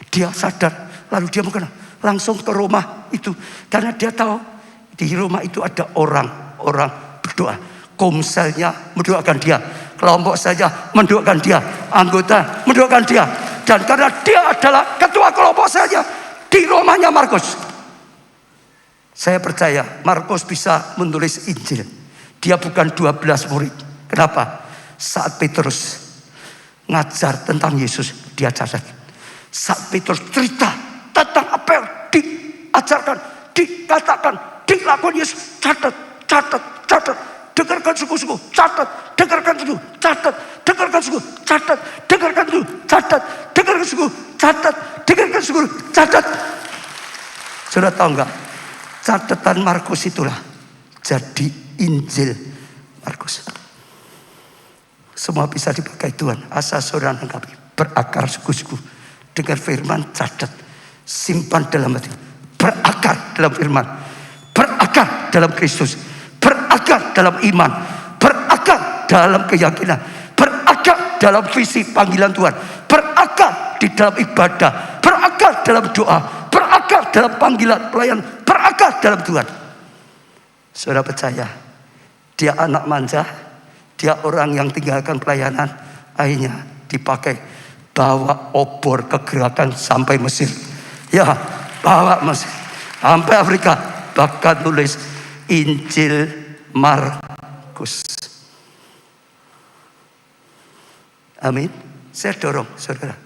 Speaker 1: dia sadar, lalu dia bukan langsung ke rumah itu, karena dia tahu di rumah itu ada orang-orang berdoa. Komselnya mendoakan dia, kelompok saja mendoakan dia, anggota mendoakan dia, dan karena dia adalah ketua kelompok saja di rumahnya Markus. Saya percaya Markus bisa menulis Injil. Dia bukan 12 murid. Kenapa? Saat Petrus ngajar tentang Yesus, dia catat. Saat Petrus cerita tentang apa yang diajarkan, dikatakan, dilakukan Yesus, catat. Dengarkan suku-suku, catat. Dengarkan suku, catat. Dengarkan suku, catat. Dengarkan suku, catat. Dengarkan suku, catat. Dengarkan suku, catat. Sudah tahu enggak? Catatan Markus itulah jadi Injil Markus. Semua bisa dipakai Tuhan, asal saudara lengkapi, berakar suku-suku. Dengar firman, catat, simpan dalam hati, berakar dalam firman, berakar dalam Kristus, berakar dalam iman, berakar dalam keyakinan, berakar dalam visi panggilan Tuhan, berakar di dalam ibadah, berakar dalam doa, berakar dalam panggilan pelayan, berakar dalam Tuhan. Saudara percaya, dia anak manja, dia orang yang tinggalkan pelayanan, akhirnya dipakai bawa obor kegerakan sampai Mesir. Ya, bawa Mesir sampai Afrika, bahkan tulis Injil Markus. Amin. Saya dorong saudara,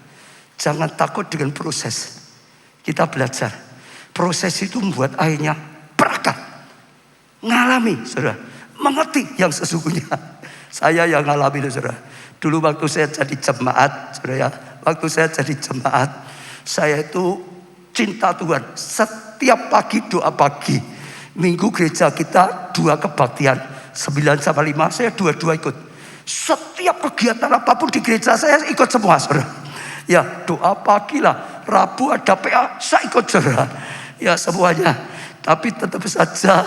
Speaker 1: jangan takut dengan proses. Kita belajar. Proses itu membuat akhirnya berakar. Ngalami saudara, mengerti yang sesungguhnya. Saya yang ngalami itu saudara. Dulu waktu saya jadi jemaat saudara ya, waktu saya jadi jemaat, saya itu cinta Tuhan. Setiap pagi doa pagi. Minggu gereja kita 2 kebaktian, 9 sampai 5, saya 2 ikut. Setiap kegiatan apapun di gereja saya ikut semua saudara. Ya doa pagi lah, Rabu ada PA, saya ikut saudara. Ya semuanya. Tapi tetap saja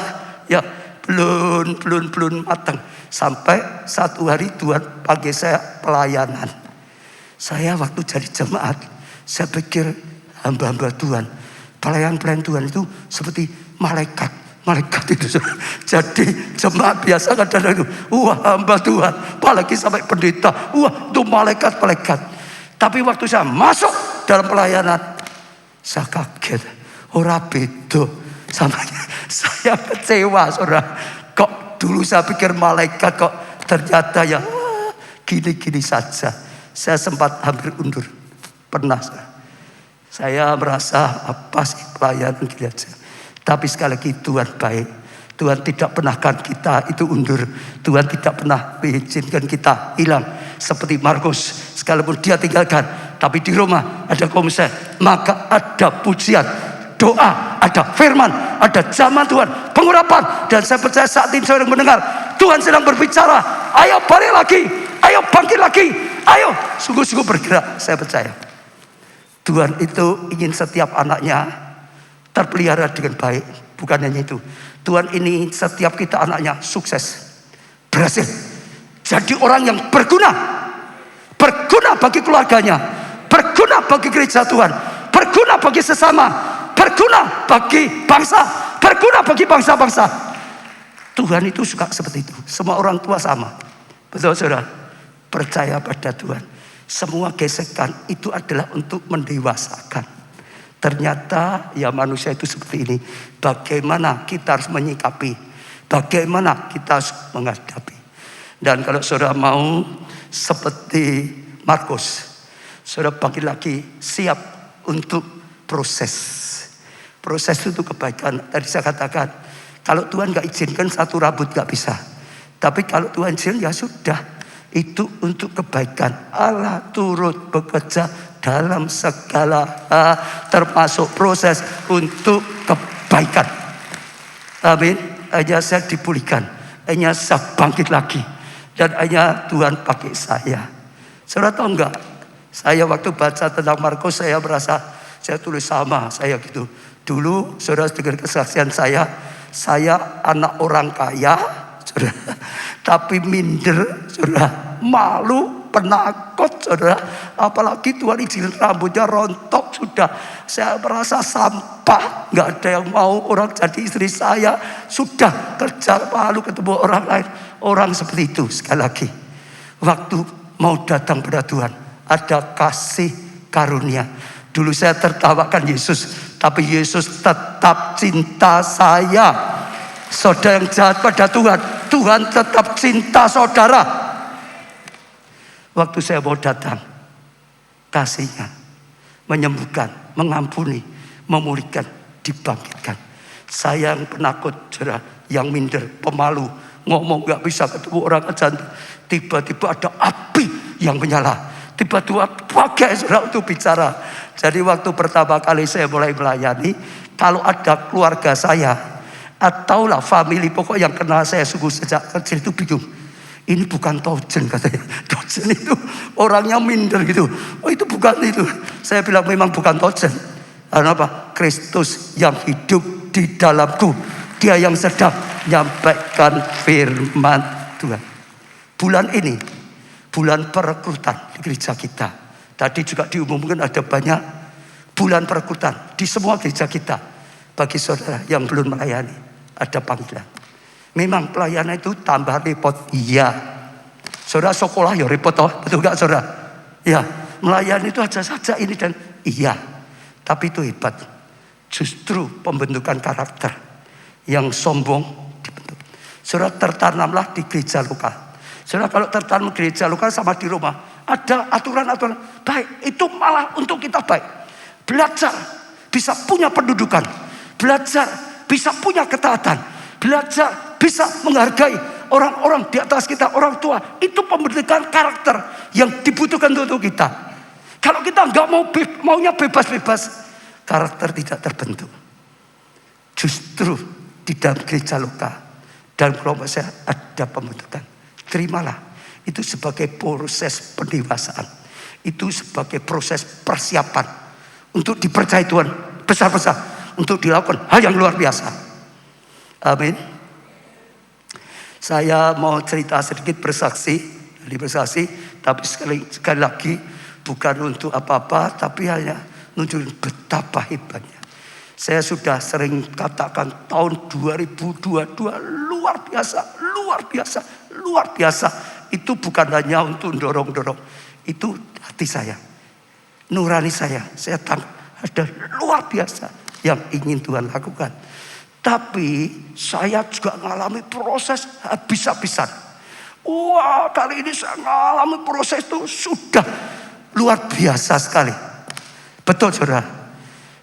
Speaker 1: ya belum matang. Sampai satu hari Tuhan panggil saya pelayanan. Saya waktu jadi jemaat, saya pikir hamba-hamba Tuhan, pelayan-pelayan Tuhan itu seperti malaikat itu. Jadi jemaat biasa kadang-kadang itu, wah hamba Tuhan, apalagi sampai pendeta, wah itu malaikat. Tapi waktu saya masuk dalam pelayanan, saya kaget, ora beda sama saya kecewa saudara. Kok dulu saya pikir malaikat, kok ternyata ya gini-gini saja. Saya sempat hampir undur, pernah saya merasa apa sih pelayanan gini aja. Tapi sekali lagi Tuhan baik. Tuhan tidak pernahkan kita itu undur. Tuhan tidak pernah mengizinkan kita hilang. Seperti Markus, sekalipun dia tinggalkan, tapi di Roma ada komsel, maka ada pujian, doa, ada firman, ada zaman Tuhan, pengurapan. Dan saya percaya saat ini saya mendengar Tuhan sedang berbicara, ayo balik lagi, ayo bangkit lagi, ayo sungguh-sungguh bergerak. Saya percaya Tuhan itu ingin setiap anaknya terpelihara dengan baik. Bukan hanya itu, Tuhan ini setiap kita anaknya sukses, berhasil, jadi orang yang berguna bagi keluarganya, berguna bagi gereja Tuhan, berguna bagi sesama, berguna bagi bangsa, berguna bagi bangsa-bangsa. Tuhan itu suka seperti itu. Semua orang tua sama. Betul saudara? Percaya pada Tuhan. Semua gesekan itu adalah untuk mendewasakan. Ternyata ya manusia itu seperti ini. Bagaimana kita harus menyikapi, bagaimana kita harus menghadapi. Dan kalau saudara mau seperti Markus, saudara bangkit lagi, siap untuk proses. Proses itu kebaikan. Tadi saya katakan, kalau Tuhan gak izinkan satu rambut gak bisa. Tapi kalau Tuhan izinkan ya sudah, itu untuk kebaikan. Allah turut bekerja dalam segala hal, termasuk proses untuk kebaikan. Amin. Hanya saya dipulihkan, hanya saya bangkit lagi, dan hanya Tuhan pakai saya. Saudara tahu enggak? Saya waktu baca tentang Markus, saya merasa saya tulis sama saya gitu. Dulu saudara dengar kesaksian saya anak orang kaya, saudara, tapi minder, saudara, malu, penakut, saudara. Apalagi Tuhan izin rambutnya rontok sudah. Saya merasa sampah, nggak ada yang mau orang jadi istri saya. Sudah kerja malu ketemu orang lain. Orang seperti itu sekali lagi. Waktu mau datang pada Tuhan, ada kasih karunia. Dulu saya tertawakan Yesus, tapi Yesus tetap cinta saya. Saudara yang jahat pada Tuhan, Tuhan tetap cinta saudara. Waktu saya mau datang, kasihnya menyembuhkan, mengampuni, memulihkan, dibangkitkan. Saya yang penakut, saudara, yang minder, pemalu, ngomong gak bisa ketemu orang aja. Tiba-tiba ada api yang menyala. Tiba-tiba pakai saudara untuk bicara. Jadi waktu pertama kali saya mulai melayani, kalau ada keluarga saya, atau lah family pokok yang kenal saya sungguh sejak kecil itu bingung. Ini bukan Tojen katanya. Tojen itu orangnya minder gitu. Oh itu bukan itu. Saya bilang memang bukan Tojen. Karena apa? Kristus yang hidup di dalamku. Dia yang sedang menyampaikan firman Tuhan. Bulan ini, bulan perekrutan di gereja kita. Tadi juga diumumkan ada banyak bulan perekrutan di semua gereja kita. Bagi saudara yang belum melayani, ada panggilan. Memang pelayanan itu tambah repot. Iya. Saudara sekolah ya repot toh. Betul gak saudara? Ya. Melayani itu aja saja ini dan iya. Tapi itu hebat. Justru pembentukan karakter. Yang sombong dibentuk. Saudara tertanamlah di gereja lokal. Saudara kalau tertanam gereja lokal sama di rumah. ada aturan-aturan. Baik, itu malah untuk kita baik. Belajar bisa punya pendudukan. Belajar bisa punya ketaatan. Belajar bisa menghargai orang-orang di atas kita, orang tua. Itu pembentukan karakter yang dibutuhkan untuk kita. Kalau kita nggak maunya bebas-bebas, karakter tidak terbentuk. Justru di dalam gereja lokal, dalam kelompok saya ada pembentukan. Terimalah itu sebagai proses pendewasaan. Itu sebagai proses persiapan untuk dipercayai Tuhan besar-besar, untuk dilakukan hal yang luar biasa. Amin. Saya mau cerita sedikit bersaksi, tapi sekali lagi bukan untuk apa-apa, tapi hanya nunjukin betapa hebatnya. Saya sudah sering katakan tahun 2022 luar biasa. Itu bukan hanya untuk dorong-dorong. Itu hati saya, nurani saya tahu ada luar biasa yang ingin Tuhan lakukan. Tapi saya juga mengalami proses habis-habisan. Wah, kali ini saya mengalami proses itu sudah luar biasa sekali. Betul saudara.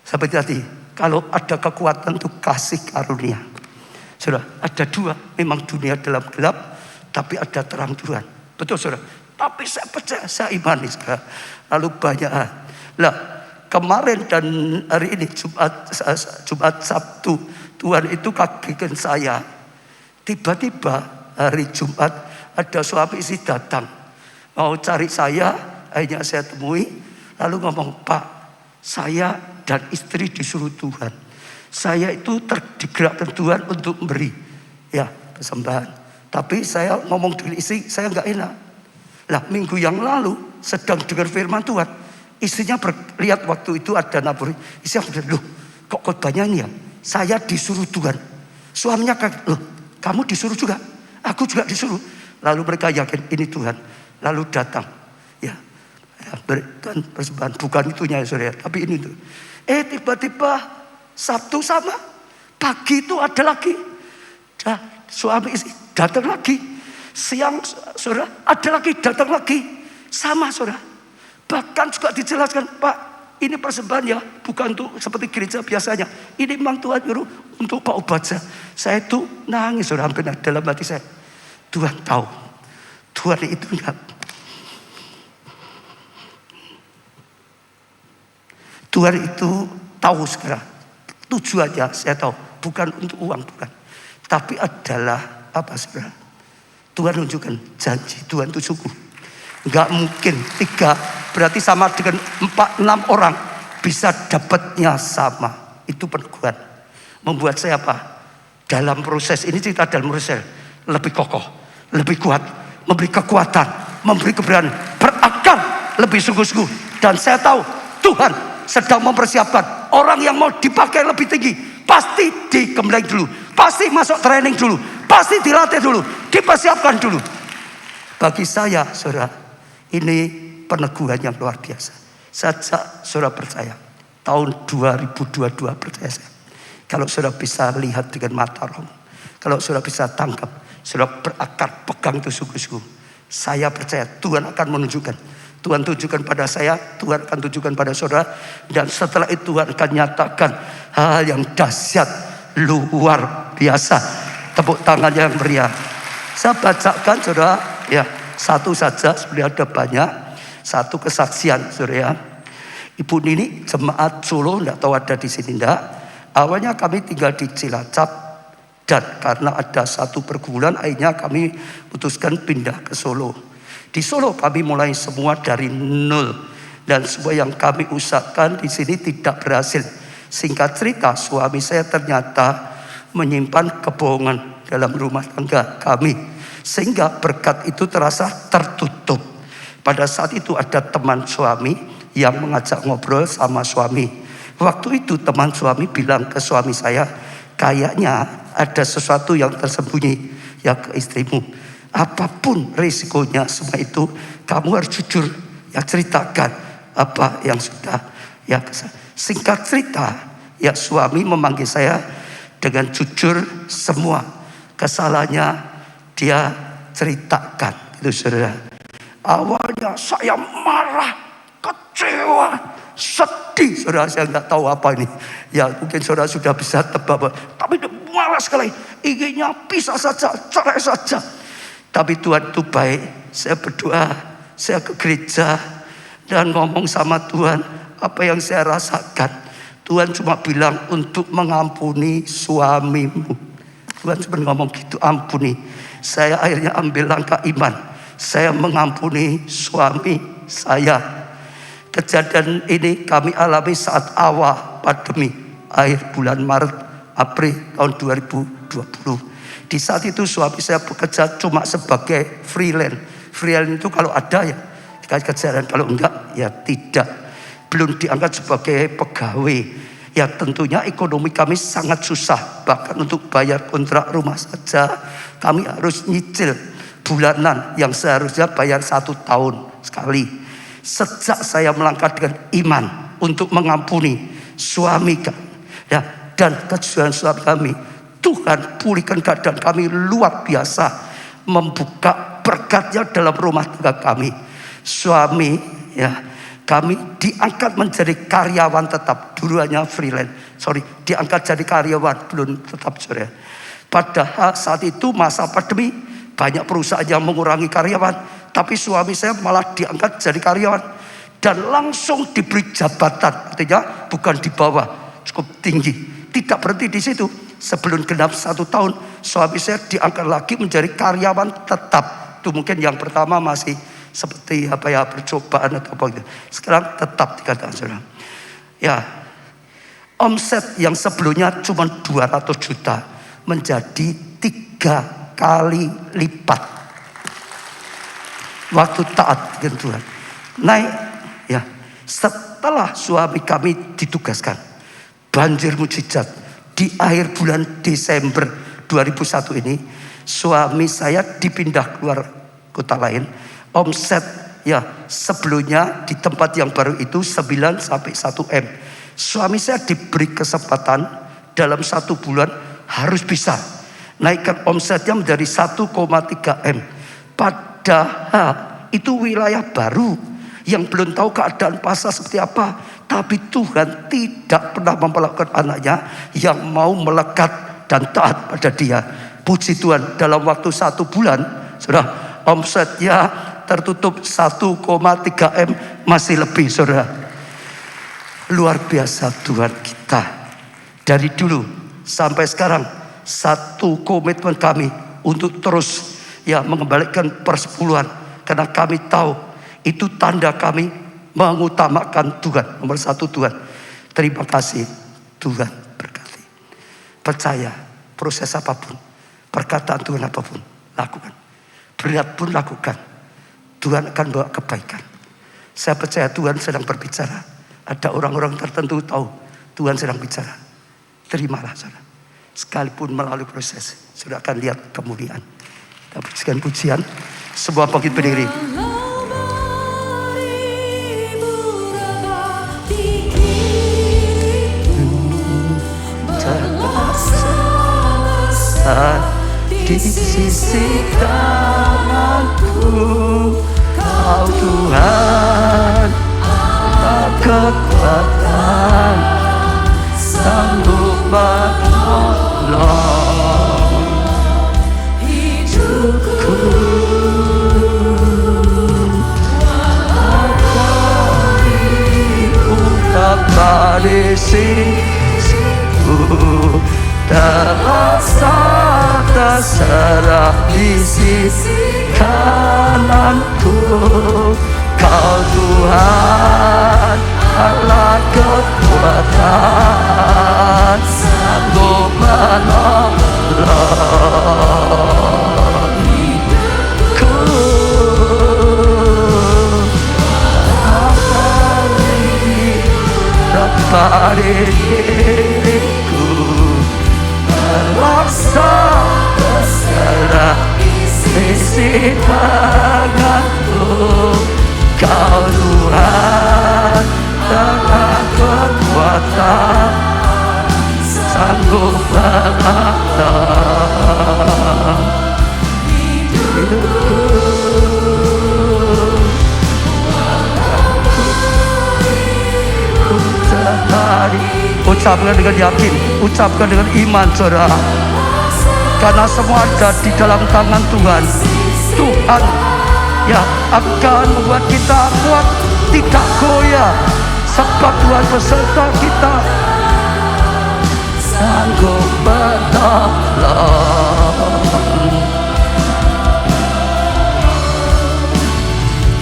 Speaker 1: Seperti tadi, kalau ada kekuatan untuk kasih karunia. Saudara, ada dua. Memang dunia dalam gelap, tapi ada terang Tuhan. Betul saudara. Tapi saya percaya, saya imani saudara. Lalu banyak hal. Lah, kemarin dan hari ini Jumat Sabtu, Tuhan itu kagetkan saya. Tiba-tiba hari Jumat ada suami istri datang. Mau cari saya, akhirnya saya temui. Lalu ngomong, Pak, saya dan istri disuruh Tuhan. Saya itu digerakkan Tuhan untuk memberi persembahan. Tapi saya ngomong dengan istri, saya nggak enak. Lah, minggu yang lalu sedang dengar firman Tuhan. Istrinya lihat waktu itu ada naburi. Istrinya bilang, loh kok khotbahnya ini ya? Saya disuruh Tuhan. Suaminya kaget, loh kamu disuruh juga? Aku juga disuruh. Lalu mereka yakin ini Tuhan. Lalu datang. Berikan persembahan. Bukan itunya ya saudara. Tapi ini tuh. Tiba-tiba Sabtu sama. Pagi itu ada lagi. Suami istri datang lagi. Siang saudara ada lagi, datang lagi. Sama saudara. Bahkan juga dijelaskan, Pak, ini persembahan ya, bukan untuk seperti gereja biasanya. Ini memang Tuhan nyuruh untuk Pak Obaja. Saya itu nangis saudara, hampir dalam hati saya. Tuhan tahu. Tuhan itu enggak. Tuhan itu tahu sekarang. Tujuannya saya tahu. Bukan untuk uang, bukan. Tapi adalah apa saudara? Tuhan menunjukkan janji. Tuhan itu sungguh. Enggak mungkin 3 berarti sama dengan 4-6 orang bisa dapatnya sama. Itu peneguhan. Membuat saya apa? Dalam proses ini, cerita dalam proses lebih kokoh, lebih kuat, memberi kekuatan, memberi keberanian, berakar lebih sungguh-sungguh. Dan saya tahu Tuhan sedang mempersiapkan orang yang mau dipakai lebih tinggi. Pasti dikembleng dulu, pasti masuk training dulu, pasti dilatih dulu, dipersiapkan dulu. Bagi saya saudara, ini peneguhan yang luar biasa. Sejak saudara percaya, tahun 2022 percaya saya. Kalau saudara bisa lihat dengan mata roh, kalau saudara bisa tangkap, saudara berakar, pegang itu sungguh-sungguh. Saya percaya Tuhan akan menunjukkan. Tuhan tunjukkan pada saya, Tuhan akan tunjukkan pada saudara. Dan setelah itu Tuhan akan nyatakan hal yang dahsyat, luar biasa. Tepuk tangannya yang meriah. Saya bacakan saudara, satu saja, sebenarnya ada banyak. Satu kesaksian saudara. Ibu Nini jemaat Solo, tidak tahu ada di sini enggak. Awalnya kami tinggal di Cilacap, dan karena ada satu pergumulan, akhirnya kami putuskan pindah ke Solo. Di Solo kami mulai semua dari nol, dan semua yang kami usahakan di sini tidak berhasil. Singkat cerita, suami saya ternyata menyimpan kebohongan dalam rumah tangga kami, sehingga berkat itu terasa tertutup. Pada saat itu ada teman suami yang mengajak ngobrol sama suami. Waktu itu teman suami bilang ke suami saya, kayaknya ada sesuatu yang tersembunyi ya ke istrimu. Apapun risikonya semua itu, kamu harus jujur ceritakan apa yang sudah Singkat cerita, suami memanggil saya dengan jujur semua kesalahannya dia ceritakan. Itu saudara. Awalnya saya marah, kecewa, sedih. Saudara, saya nggak tahu apa ini. Ya mungkin saudara sudah bisa tebak. Tapi marah sekali. Inginnya pisah saja, cerai saja. Tapi Tuhan itu baik. Saya berdoa, saya ke gereja dan ngomong sama Tuhan apa yang saya rasakan. Tuhan cuma bilang untuk mengampuni suamimu. Tuhan cuma ngomong gitu, ampuni. Saya akhirnya ambil langkah iman. Saya mengampuni suami saya. Kejadian ini kami alami saat awal pandemi, akhir bulan Maret, April tahun 2020. Di saat itu suami saya bekerja cuma sebagai freelance. Freelance itu kalau ada ya dikasih kerjaan, kalau enggak ya tidak. Belum diangkat sebagai pegawai. Ya tentunya ekonomi kami sangat susah. Bahkan untuk bayar kontrak rumah saja kami harus nyicil bulanan yang seharusnya bayar 1 tahun sekali. Sejak saya melangkah dengan iman untuk mengampuni suami kami, ya, dan kejujuran suami kami, Tuhan pulihkan keadaan kami luar biasa, membuka berkatnya dalam rumah tangga kami. Suami, ya, kami diangkat menjadi karyawan tetap. Dulu hanya freelance, diangkat jadi karyawan, belum tetap, saudara. Padahal saat itu masa pandemi, banyak perusahaan yang mengurangi karyawan, tapi suami saya malah diangkat jadi karyawan dan langsung diberi jabatan. Artinya bukan di bawah, cukup tinggi. Tidak berhenti di situ. Sebelum genap 1 tahun, suami saya diangkat lagi menjadi karyawan tetap. Itu mungkin yang pertama masih seperti percobaan atau apa gitu. Sekarang tetap dikatakan, saudara. Ya, omset yang sebelumnya cuma 200 juta menjadi 3 kali lipat waktu taat dengan Tuhan. Naik, ya. Setelah suami kami ditugaskan, banjir mujizat di akhir bulan Desember 2001 ini, suami saya dipindah keluar kota lain. Omset ya sebelumnya di tempat yang baru itu 9 sampai 1 M. Suami saya diberi kesempatan dalam 1 bulan harus bisa naikkan omsetnya menjadi 1,3 M. Padahal itu wilayah baru yang belum tahu keadaan pasar seperti apa. Tapi Tuhan tidak pernah memperlakukan anaknya yang mau melekat dan taat pada dia. Puji Tuhan, dalam waktu 1 bulan sudah omsetnya tertutup 1,3 M, masih lebih, saudara. Luar biasa Tuhan kita. Dari dulu sampai sekarang, satu komitmen kami untuk terus ya mengembalikan persepuluhan, karena kami tahu itu tanda kami mengutamakan Tuhan. Nomor 1 Tuhan. Terima kasih Tuhan berkati. Percaya proses apapun, perkataan Tuhan apapun, lakukan. Berat pun lakukan. Tuhan akan bawa kebaikan. Saya percaya Tuhan sedang berbicara. Ada orang-orang tertentu tahu Tuhan sedang bicara. Terimalah, saudara. Sekalipun melalui proses, sudah akan lihat kemuliaan. Kita berikan pujian. Sebuah bangkit berdiri. Di sisi kananku, Kau Tuhan, kekuatan, sanggup menolong hidupku. Aku dapat di sisiku, terasa terserah di sisi kananku. Kau Tuhan, Allah kekuatan, sanggup menolong hidupku. Dapat diriku terlaksa terserah isi tanganku. Kau Tuhan dengan kekuatan, sanggup menolong hidupku. ucapkan dengan yakin, ucapkan dengan iman, saudara. Karena semua ada di dalam tangan Tuhan. Tuhan ya akan membuat kita kuat, tidak goyah, sebab Tuhan beserta kita. Sanggup bertahan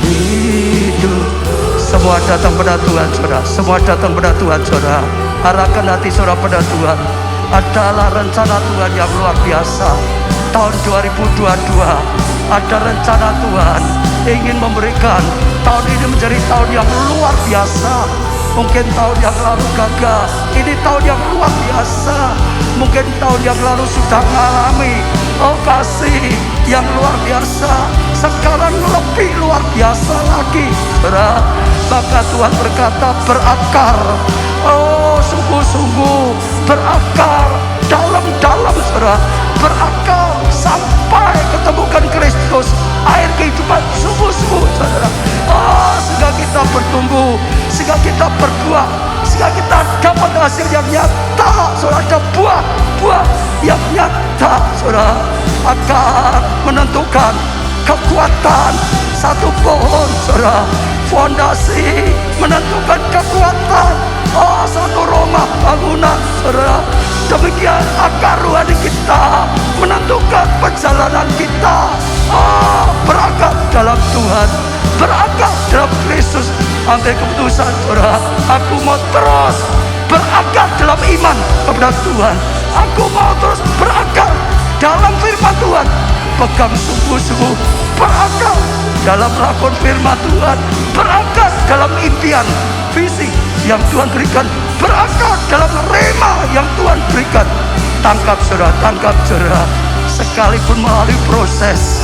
Speaker 1: hidup. Semua datang pada Tuhan, saudara. Semua datang pada Tuhan, saudara. Arahkan hati saudara pada Tuhan. Adalah rencana Tuhan yang luar biasa. Tahun 2022 ada rencana Tuhan ingin memberikan tahun ini menjadi tahun yang luar biasa. Mungkin tahun yang lalu gagal, ini tahun yang luar biasa. Mungkin tahun yang lalu sudah mengalami kasih yang luar biasa, sekarang lebih luar biasa lagi, saudara. Maka Tuhan berkata berakar, sungguh-sungguh berakar dalam-dalam, saudara. Berakar sampai ketemukan Kristus, air kehidupan, sungguh-sungguh, saudara. Sehingga kita bertumbuh, sehingga kita berbuah, sehingga kita dapat hasil yang nyata, saudara. Ada buah yang nyata, saudara. Akan menentukan kekuatan satu pohon, saudara. Fondasi menentukan kekuatan satu rumah bangunan, saudara. Demikian akar rohani kita menentukan perjalanan kita. Berakar dalam Tuhan, berakar dalam Kristus. Ambil keputusan, saudara. Aku mau terus berakar dalam iman kepada Tuhan. Aku mau terus berakar dalam firman Tuhan. Pegang sungguh-sungguh, berakar dalam lakon firman Tuhan, berakar dalam impian, visi yang Tuhan berikan, berakar dalam rema yang Tuhan berikan. Tangkap, saudara, tangkap, saudara. Sekalipun melalui proses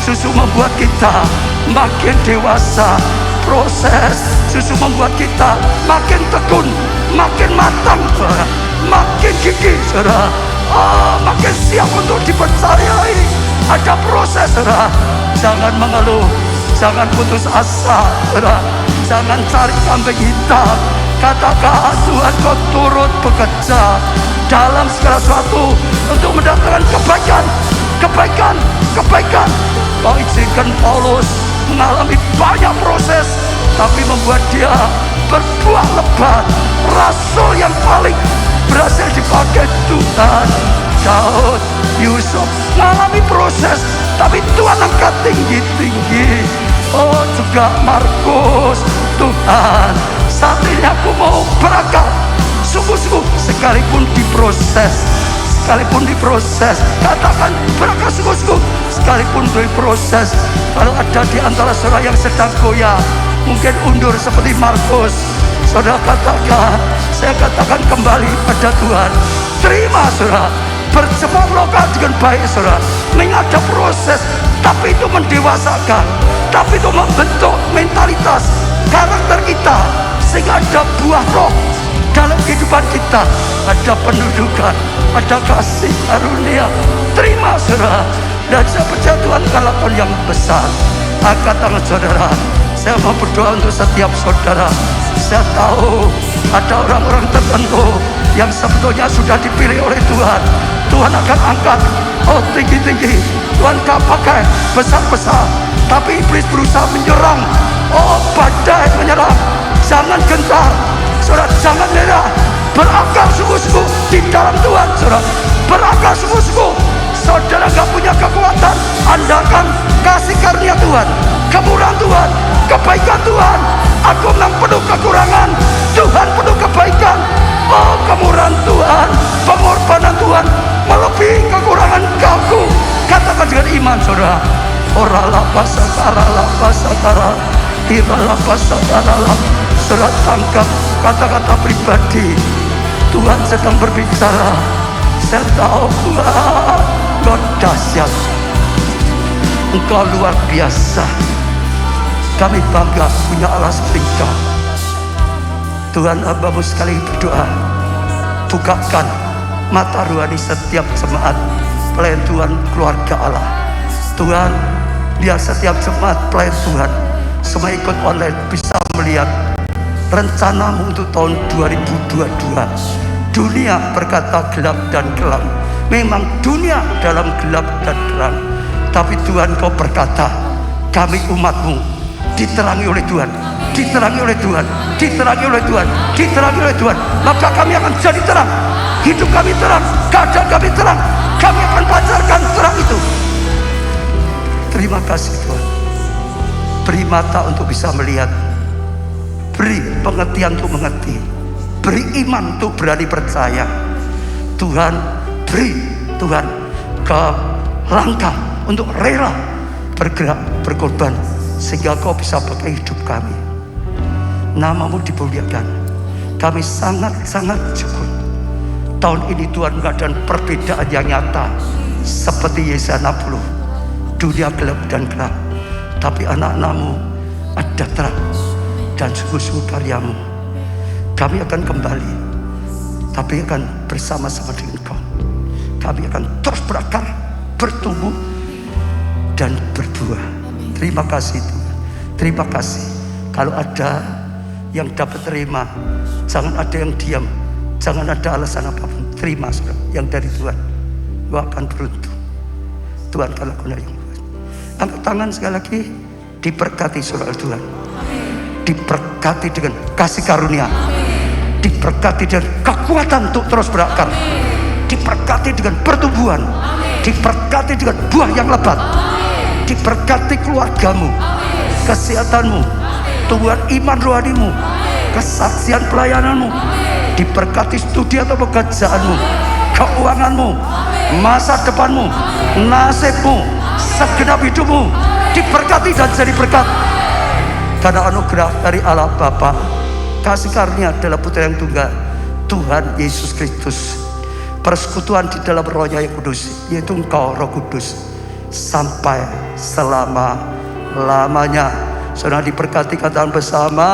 Speaker 1: susu membuat kita makin dewasa. Proses susu membuat kita makin tekun, makin matang, saudara. Makin gigih, saudara. Makin siap untuk dipercayai. Ada proses, saudara. Jangan mengeluh, jangan putus asa, saudara. Jangan cari kambing hitam. Katakan, Tuhan, kau turut bekerja dalam segala sesuatu untuk mendatangkan kebaikan. Kau izinkan Paulus mengalami banyak proses, tapi membuat dia berbuah lebat. Rasul yang paling berhasil dipakai Tuhan. Daud, Yusuf mengalami proses, tapi Tuhan angkat tinggi-tinggi. Juga Markus. Tuhan, saat ini aku mau berakar sungguh-sungguh, sekalipun diproses. Katakan berakar sungguh-sungguh, sekalipun diproses. Kalau ada di antara saudara yang sedang goyah, mungkin undur seperti Markus, saudara katakan, saya katakan kembali pada Tuhan. Terima, saudara. Berjemaat lokal dengan baik, saudara. Ada proses, tapi itu mendewasakan, tapi itu membentuk mentalitas, karakter kita, sehingga ada buah roh dalam kehidupan kita. Ada pendudukan, ada kasih karunia. Terima, saudara. Dan saya percaya Tuhan akan lakukan yang besar. Angkat tangan, saudara. Saya mau berdoa untuk setiap saudara. Saya tahu ada orang-orang tertentu yang sebetulnya sudah dipilih oleh Tuhan. Tuhan akan angkat tinggi-tinggi. Tuhan akan pakai besar-besar, tapi iblis berusaha menyerang. Badai menyerang. Jangan gentar, saudara. Jangan nyerah. Berakar sungguh-sungguh di dalam Tuhan, saudara. Berakar sungguh-sungguh. Saudara gak punya kekuatan, andalkan kasih karunia Tuhan, kemurahan Tuhan, kebaikan Tuhan. Aku memang penuh kekurangan, Tuhan penuh kebaikan. Kemurahan Tuhan, pengorbanan Tuhan melebihi kekurangan aku. Katakan dengan iman, saudara. Saudara tangkap kata-kata pribadi. Tuhan sedang berbicara. Saya tahu, Tuhan, Engkau dahsyat, Engkau luar biasa. Kami bangga punya Allah seperti Engkau. Tuhan, hamba-Mu sekali berdoa, bukakan mata rohani setiap jemaat pelayan Tuhan, keluarga Allah. Tuhan, biar setiap jemaat pelayan Tuhan, semua ikut online bisa melihat rencanamu untuk tahun 2022. Dunia berkata gelap dan kelam. Memang dunia dalam gelap dan kelam, tapi Tuhan kau berkata, kami umatmu diterangi oleh Tuhan, diterangi oleh Tuhan, diterangi oleh Tuhan, diterangi oleh Tuhan. Maka kami akan jadi terang. Hidup kami terang, keadaan kami terang. Kami akan pancarkan terang itu. Terima kasih Tuhan. Beri mata untuk bisa melihat, beri pengertian untuk mengerti, beri iman untuk berani percaya. Tuhan, beri Tuhan ke langkah untuk rela bergerak, berkorban, sehingga kau bisa pakai hidup kami. Namamu dimuliakan. Kami sangat-sangat syukur. Tahun ini Tuhan mengadaan perbedaan yang nyata, seperti Yesaya 60. Dunia gelap dan gelap, tapi anak-anakmu ada terang, dan sungguh-sungguh karyamu. Kami akan kembali, tapi akan bersama-sama dengan Kau. Kami akan terus berakar, bertumbuh, dan berbuah. Terima kasih Tuhan. Terima kasih. Kalau ada yang dapat terima, jangan ada yang diam, jangan ada alasan apapun. Terima saudara, yang dari Tuhan. Kau akan beruntung. Tuhan akan lakukan yang buat. Angkat tangan sekali lagi. Diberkati saudara Tuhan. Diberkati dengan kasih karunia. Diberkati dengan kekuatan untuk terus berakar. Diberkati dengan pertumbuhan. Diberkati dengan buah yang lebat. Diberkati keluargamu, kesehatanmu, tumbuhan iman rohanimu, kesaksian pelayananmu. Diberkati studi atau pekerjaanmu, keuanganmu, masa depanmu, nasibmu, segenap hidupmu. Diberkati dan jadi berkat. Karena anugerah dari Allah Bapa, kasih karunia adalah Putra yang tunggal, Tuhan Yesus Kristus, persekutuan di dalam Roh-Nya yang kudus, yaitu Engkau Roh Kudus, sampai selama-lamanya. Saudara diberkati, katakan bersama.